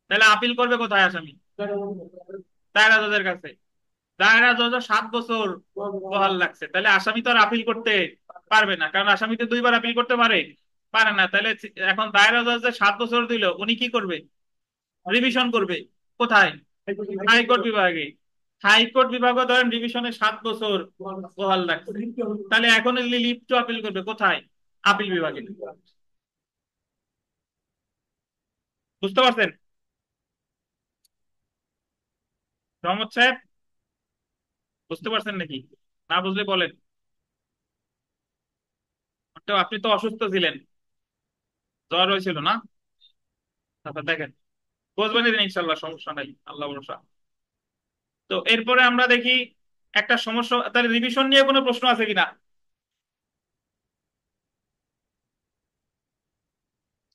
তাহলে আপিল করবে কোথায় আসামি? দায়রা জজের কাছে। দায়রা জজ 7 বছর বহাল লাগছে, তাহলে আসামি তো আর আপিল করতে পারবে না, কারণ আসামি তো 2বার আপিল করতে পারে পারে না। তাহলে এখন দায়রা জজ যে 7 বছর দিল, উনি কি করবে? রিভিশন করবে। কোথায়? হাইকোর্ট বিভাগে। হাইকোর্ট বিভাগও ধরেন রিভিশনে 7 বছর বহাল রাখছে, তাহলে এখন লিভ টু আপিল করবে কোথায়? আপিল বিভাগে। বুঝতে পারছেন রহমত সাহেব? বুঝতে পারছেন নাকি? না বুঝলে বলেন। তো আপনি তো অসুস্থ ছিলেন, জ্বর হয়েছিল না? আচ্ছা দেখেন, বুঝবেন ইনশাল্লাহ, সমস্যা নাই, আল্লাহ ভরসা। তো এরপরে আমরা দেখি একটা সমস্যা, তাহলে রিভিশন নিয়ে কোনো প্রশ্ন আছে কিনা?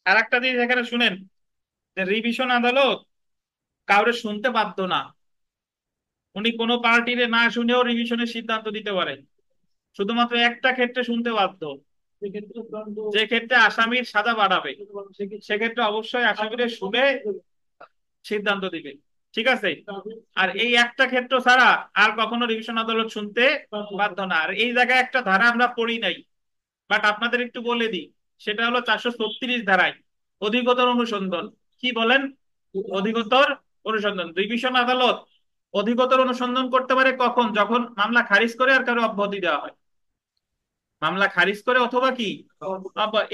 আর একটা জিনিস এখানে শুনেন, যে রিভিশন আদালত কাউরে শুনতে বাধ্য না। উনি কোনো পার্টির না শুনেও রিভিশনের সিদ্ধান্ত দিতে পারে। শুধুমাত্র একটা ক্ষেত্রে শুনতে বাধ্য, যে ক্ষেত্রে আসামির সাজা বাড়াবে, সেক্ষেত্রে অবশ্যই আসামিরে শুনে সিদ্ধান্ত দিবে। ঠিক আছে? আর এই একটা ক্ষেত্র ছাড়া আর কখনো রিভিশন আদালত শুনতে বাধ্য না। আর এই জায়গায় একটা ধারা আমরা পড়ি নাই, বাট আপনাদের একটু বলে দিই। সেটা হলো 436 ধারায় অধিকতর অনুসন্ধান। কি বলেন? অধিকতর অনুসন্ধান। রিভিশন আদালত অধিকতর অনুসন্ধান করতে পারে কখন? যখন মামলা খারিজ করে আর কারো অব্যাহতি দেওয়া হয়। মামলা খারিজ করে অথবা কি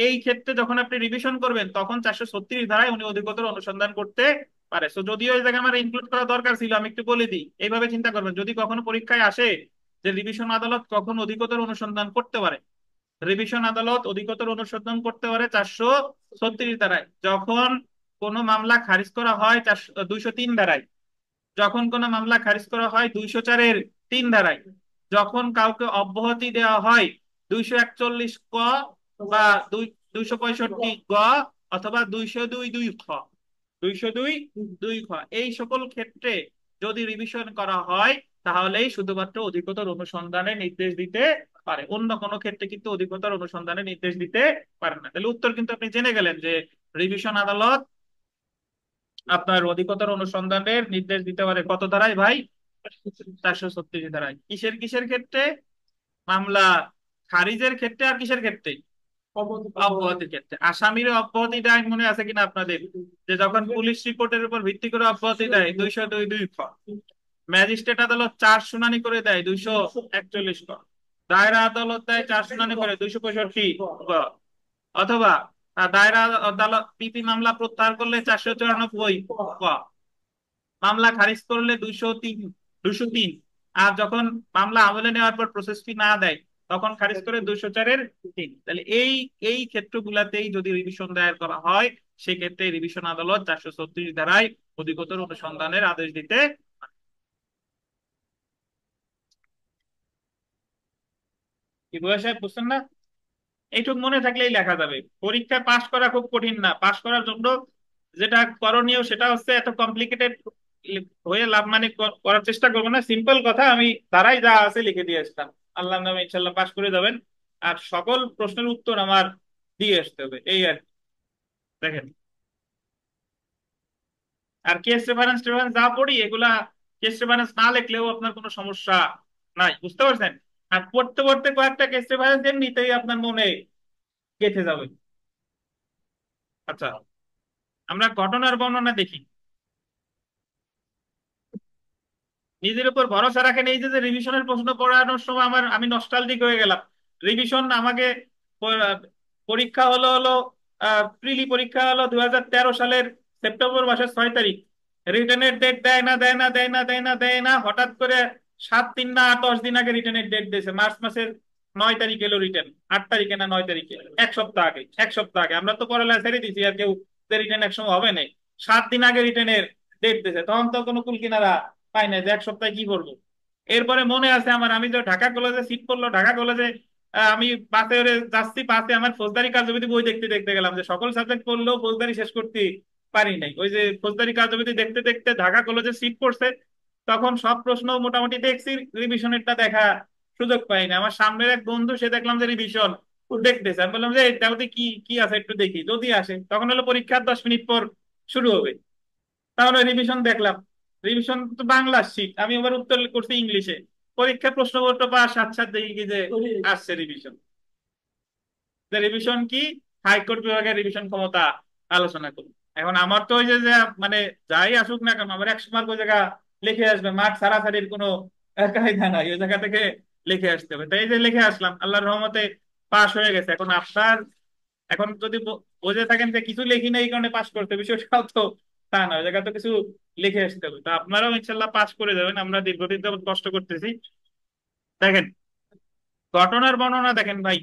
এই ক্ষেত্রে যখন আপনি রিভিশন করবেন, তখন 436 ধারায় উনি অধিকতর অনুসন্ধান করতে পারে। তো যদিও এই জায়গায় আমার ইনক্লুড করা দরকার ছিল, আমি একটু বলে দিই। এইভাবে চিন্তা করবেন, যদি কখনো পরীক্ষায় আসে যে রিভিশন আদালত কখন অধিকতর অনুসন্ধান করতে পারে, রিভিশন আদালত অধিকতর অনুসন্ধান করতে পারে 436 ধারায় যখন কোনো মামলা খারিজ করা হয় 203 ধারায়, যখন কোনো মামলা খারিজ করা হয় 204-এর 3 ধারায়, যখন কাউকে অব্যাহতি দেওয়া হয় 241 ক বা 265 গ অথবা 202(2) খ, 202(2) খ, এই সকল ক্ষেত্রে যদি রিভিশন করা হয়, তাহলেই শুধুমাত্র অধিকতর অনুসন্ধানের নির্দেশ দিতে পারে। অন্য কোনো ক্ষেত্রে কিন্তু অধিকতর অনুসন্ধানের নির্দেশ দিতে পারে না। তাহলে উত্তর কিন্তু আপনি জেনে গেলেন যে রিভিশন আদালত আপনার অধিকতর অনুসন্ধানের নির্দেশ দিতে পারে কত ধারায় ভাই? 436 ধারায়। কিসের কিসের ক্ষেত্রে? মামলা খারিজের ক্ষেত্রে আর কিসের ক্ষেত্রে? অব্যাহতির ক্ষেত্রে। আসামির অব্যাহতি দেয় মনে আছে কিনা আপনাদের? যে যখন পুলিশ রিপোর্টের উপর ভিত্তি করে অব্যাহতি দেয় 202(2) খ, ম্যাজিস্ট্রেট আদালত 4 শুনানি করে দেয় 241 ক, দায়রা আদালত দেয় 4 শুনানি করে 265 গ, অথবা দায়রা আদালত পিপি মামলা প্রত্যাহার করলে 494 ক, মামলা খারিজ করলে 203, আর যখন মামলা আমলে নেওয়ার পর প্রসেস ফি না দেয় তখন খারিজ করে 204-3। তাহলে এই এই ক্ষেত্রগুলাতেই যদি রিভিশন দায়ের করা হয়, সেক্ষেত্রে রিভিশন আদালত 436 ধারায় অধিকতর অনুসন্ধানের আদেশ দিতে। কি বুঝা সাহেব, বুঝছেন না? এইটুক মনে থাকলেই লেখা যাবে। পরীক্ষায় পাশ করা খুব কঠিন না। পাশ করার জন্য যেটা করণীয় সেটা হচ্ছে এত কমপ্লিকেটেড হয়ে লাভ, মানে করার চেষ্টা করবো না। সিম্পল কথা, আমি তারাই যা আছে লিখে দিয়ে আসতাম, আল্লাহর নামে ইনশাল্লাহ পাশ করে যাবেন। আর সকল প্রশ্নের উত্তর আমার দিয়ে আসতে হবে, এই আর কি। দেখেন, আর কেস রেফারেন্স টেফারেন্স যা পড়ি এগুলা কেস রেফারেন্স না লিখলেও আপনার কোনো সমস্যা নাই, বুঝতে পারছেন? আর পড়তে পড়তে কয়েকটা কেস রেফারেন্স এমনিতেই আপনার মনে গেঁথে যাবে। আচ্ছা, আমরা ঘটনার বর্ণনা দেখি। নিজের উপর ভরসা রাখেন। এই যে রিভিশনের প্রশ্ন পড়ানোর সময় আমি নস্টালজিক হয়ে গেলাম। রিভিশন আমাকে প- পরীক্ষা হলো হলো প্রিলি পরীক্ষা হলো 2013 সালের সেপ্টেম্বর মাসের 6 তারিখ। রিটার্নের ডেট দেয় না দেয় না দেয় না দেয় না দেয় না, হঠাৎ করে 7 দিন না 10 দিন আগে রিটার্নের ডেট দিয়েছে, মার্চ মাসের 9 তারিখ এলো রিটার্ন, 8 তারিখে না 9 তারিখে, 1 সপ্তাহ আগে। 1 সপ্তাহ আগে আমরা তো পড়ালেখা ছেড়ে দিছি, আর কেউ রিটার্ন এক সময় হবে না। 7 দিন আগে রিটার্নের ডেট দিয়েছে, তখন তো কোনো কুল কিনারা পাই না যে 1 সপ্তাহে কি করবো। এরপরে মনে আছে আমার, আমি তো ঢাকা কলেজে সিট পড়লো, ঢাকা কলেজে আমি বাসে করে যাচ্ছি, বাসে আমার ফৌজদারি কার্যবিধি বই দেখতে দেখতে গেলাম, যে সকল সাবজেক্ট পড়লেও ফৌজদারি শেষ করতে পারি নাই। ওই যে ফৌজদারি কার্যবিধি দেখতে দেখতে ঢাকা কলেজে সিট পড়ছে, তখন সব প্রশ্ন মোটামুটি দেখছি, রিভিশনেরটা দেখা সুযোগ পাইনি। আমার সামনের এক বন্ধু, সে দেখলাম যে রিভিশন দেখতেছে, আমি বললাম যে এটাতে কি কি আছে একটু দেখি, যদি আসে তখন হলো পরীক্ষার 10 মিনিট পর শুরু হবে। তাহলে রিভিশন দেখলাম, রিভিশন তো বাংলা শীট, আমি আবার উত্তর করছি ইংলিশে। পরীক্ষা প্রশ্নপত্র পাওয়ার সাথে সাথে দেখি কি যে আসছে রিভিশন। রিভিশন কি, হাইকোর্ট বিভাগের রিভিশন ক্ষমতা আলোচনা করুন। এখন আমার তো ওই যে যে মানে যাই আসুক না কেন, আমার 100 মার্ক ওই জায়গা লিখে আসবে, মার্ক ছাড়াছাড়ির কোনো কায়দা নাই, ওই জায়গা থেকে লিখে আসতে হবে। তাই এই যে লিখে আসলাম, আল্লাহর রহমতে পাশ হয়ে গেছে। এখন আপনার, এখন যদি বুঝে থাকেন যে কিছু লিখি না এই কারণে পাশ করতে, বিষয়টাও তো তা না, ওই জায়গা তো কিছু লিখে আসতে হবে। তো আপনারাও ইনশাল্লাহ পাশ করে যাবেন, আমরা দীর্ঘদিন যাবত কষ্ট করতেছি। দেখেন ঘটনার বর্ণনা দেখেন ভাই।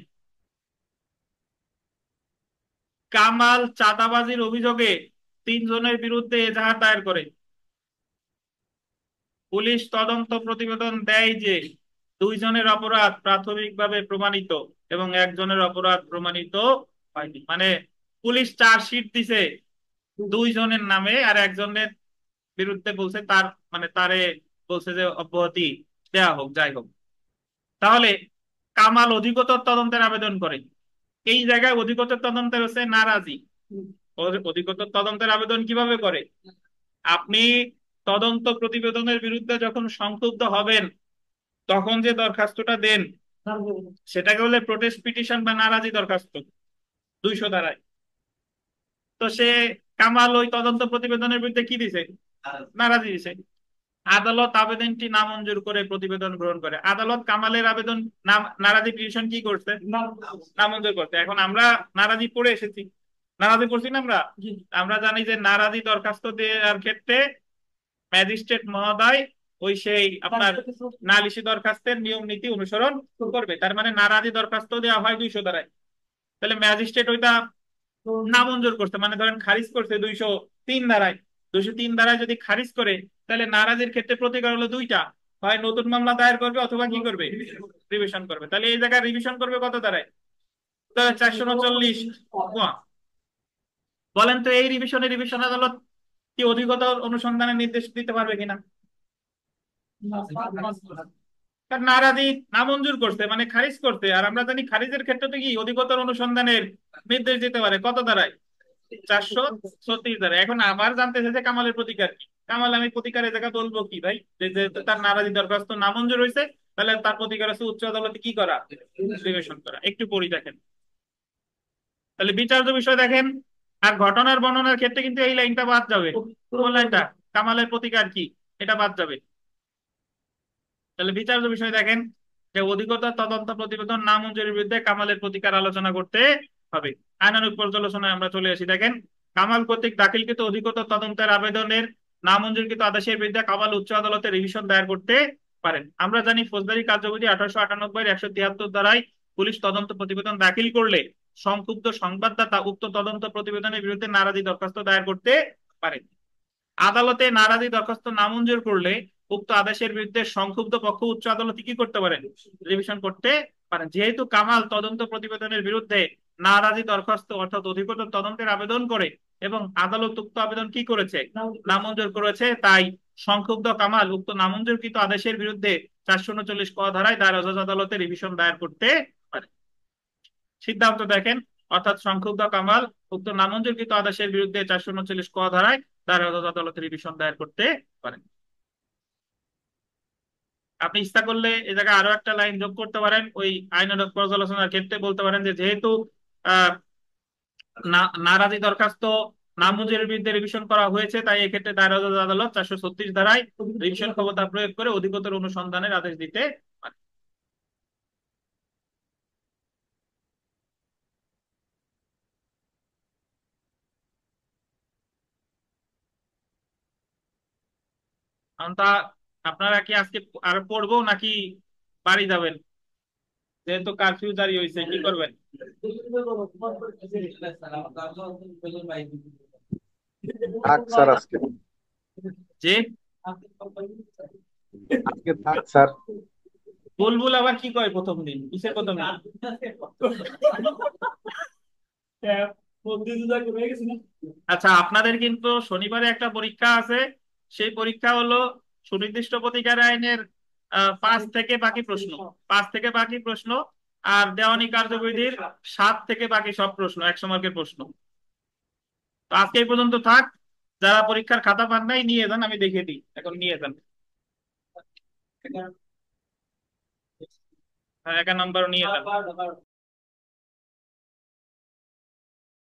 কামাল চাঁদাবাজির অভিযোগে 3 জনের বিরুদ্ধে এজাহার দায়ের করে। পুলিশ তদন্ত প্রতিবেদন দেয় যে 2 জনের অপরাধ প্রাথমিকভাবে প্রমাণিত এবং 1 জনের অপরাধ প্রমাণিত হয়নি। মানে পুলিশ চার্জশিট দিছে 2 জনের নামে, আর 1 জনের বিরুদ্ধে বলছে তার, মানে তারে বলছে যে অব্যাহতি দেয়া হোক, যাই হোক। তাহলে কামাল অধিকতর তদন্তের আবেদন করে। এই জায়গায় অধিকতর তদন্তের হচ্ছে নারাজি। অধিকতর তদন্তের আবেদন কিভাবে করে? আপনি তদন্ত প্রতিবেদনের বিরুদ্ধে যখন সংক্ষুব্ধ হবেন, তখন যে দরখাস্তটা দেন সেটাকে বলে প্রোটেস্ট পিটিশন বা নারাজি দরখাস্ত, 200 ধারায়। তো সে কামাল ওই তদন্ত প্রতিবেদনের বিরুদ্ধে কি দিছে? নারাজি দিছে। আদালত আবেদনটি নামঞ্জুর করে প্রতিবেদন গ্রহণ করে। আদালত কামালের আবেদন নারাজি পিটিশন কি করছে? নামঞ্জুর করছে। এখন আমরা নারাজি পড়ে এসেছি, নারাজি পড়ছি না আমরা। আমরা জানি যে নারাজি দরখাস্ত দেওয়ার ক্ষেত্রে ম্যাজিস্ট্রেট মহোদয় ওই সেই আপনার নালিশি দরখাস্তের নিয়ম নীতি অনুসরণ করবে। তার মানে নারাজি দরখাস্ত দেওয়া হয় 200 ধারায়। তাহলে ম্যাজিস্ট্রেট ওইটা নামঞ্জুর করছে, মানে ধরেন খারিজ করছে 203 ধারায়। 203 ধারায় যদি খারিজ করে, তাহলে নারাজির ক্ষেত্রে প্রতিকার হলো দুইটা, হয় নতুন মামলা দায়ের করবে অথবা কি করবে, রিভিশন করবে। তাহলে এই জায়গায় রিভিশন করবে কত ধারায়? 439। বলেন তো এই রিভিশন আদালত কি অধিকতর অনুসন্ধানের নির্দেশ দিতে পারবে কিনা? কারণ নারাজি নামঞ্জুর করতে মানে খারিজ করতে, আর আমরা জানি খারিজের ক্ষেত্রে তো কি অধিকতর অনুসন্ধানের নির্দেশ দিতে পারে কত ধারায়? 436 ধারায়। এখন আবার জানতে চাইছে কামালের প্রতিকার কি। কামাল, আমি প্রতিকারের জায়গা বলবো কি ভাই, যে যে তার নারাজি দরখাস্ত নামঞ্জুর হয়েছে, তাহলে তার প্রতিকার আছে উচ্চ আদালতে কি করা, রিভিশন করা। একটু পড়ি দেখেন, তাহলে বিচার্য বিষয় দেখেন। আর ঘটনার বর্ণনার ক্ষেত্রে কিন্তু এই লাইনটা বাদ যাবে, কোন লাইনটা? কামালের প্রতিকার কি, এটা বাদ যাবে। তাহলে বিচার্য বিষয় দেখেন, যে অধিকতর তদন্ত প্রতিবেদন নামঞ্জুরের বিরুদ্ধে কামালের প্রতিকার আলোচনা করতে হবে। আইনানুগ পর্যালোচনায় আমরা চলে আসি। দেখেন কামাল কর্তৃক দাখিলকৃত অধিকতর তদন্তের আবেদনের নামঞ্জুরকৃত আদেশের বিরুদ্ধে কামাল উচ্চ আদালতে রিভিশন দায়ের করতে পারেন। আমরা জানি ফৌজদারি কার্যবিধি 1898 173 ধারায় পুলিশ তদন্ত প্রতিবেদন দাখিল করলে সংক্ষুব্ধ সংবাদদাতা উক্ত তদন্ত প্রতিবেদনের বিরুদ্ধে নারাজি দরখাস্ত দায়ের করতে পারেন। আদালতে নারাজি দরখাস্ত নামঞ্জুর করলে উক্ত আদেশের বিরুদ্ধে সংক্ষুব্ধ পক্ষ উচ্চ আদালতে কি করতে পারেন, রিভিশন করতে পারেন। যেহেতু কামাল তদন্ত প্রতিবেদনের বিরুদ্ধে নারাজি দরখাস্ত অর্থাৎ অধিকতর তদন্তের আবেদন করে এবং আদালত উক্ত আবেদন কি করেছে, নামঞ্জুর করেছে, তাই সংক্ষুব্ধ কামাল উক্ত নামঞ্জুরকৃত আদেশের বিরুদ্ধে 439 ক ধারায় দায়রা জজ আদালতে রিভিশন দায়ের করতে পারে। সিদ্ধান্ত দেখেন, অর্থাৎ সংক্ষুব্ধ কামাল উক্ত নামঞ্জুরকৃত আদেশের বিরুদ্ধে 439 ক ধারায় দায়রা জজ আদালতে রিভিশন দায়ের করতে পারেন। আপনি ইচ্ছা করলে এই জায়গায় আরো একটা লাইন যোগ করতে পারেন, ওই আইনানুগ পর্যালোচনার ক্ষেত্রে বলতে পারেন যে যেহেতু আহ নারাজি দরখাস্ত নামঞ্জুরের বিরুদ্ধে রিভিশন করা হয়েছে, তাই এক্ষেত্রে দায়রা জজ আদালত 436 ধারায় রিভিশন ক্ষমতা প্রয়োগ করে অধিকতর অনুসন্ধানের আদেশ দিতে পারে। তা আপনারা কি আজকে আর পড়বো নাকি বাড়ি যাবেন? যেহেতু কারফিউ জারি হয়েছে, কি করবেন?
থাক স্যার আজকে,
যে
আজকে থাক স্যার।
বুলবুল আবার কি কয় প্রথম দিন, কিসের প্রথম দিন? আচ্ছা, আপনাদের কিন্তু শনিবারে একটা পরীক্ষা আছে। সেই পরীক্ষা হলো সুনির্দিষ্ট প্রতিকার আইনের 5 থেকে বাকি প্রশ্ন, 5 থেকে বাকি প্রশ্ন, আর দেওয়ানি কার্যবিধির 7 থেকে বাকি সব প্রশ্ন, 100 মার্কের প্রশ্ন। তো আজকে এই পর্যন্ত থাক। যারা পরীক্ষার খাতা পান নাই নিয়ে যান, আমি দেখে দিই, এখন নিয়ে যান। 1 নাম্বার নিয়ে যান।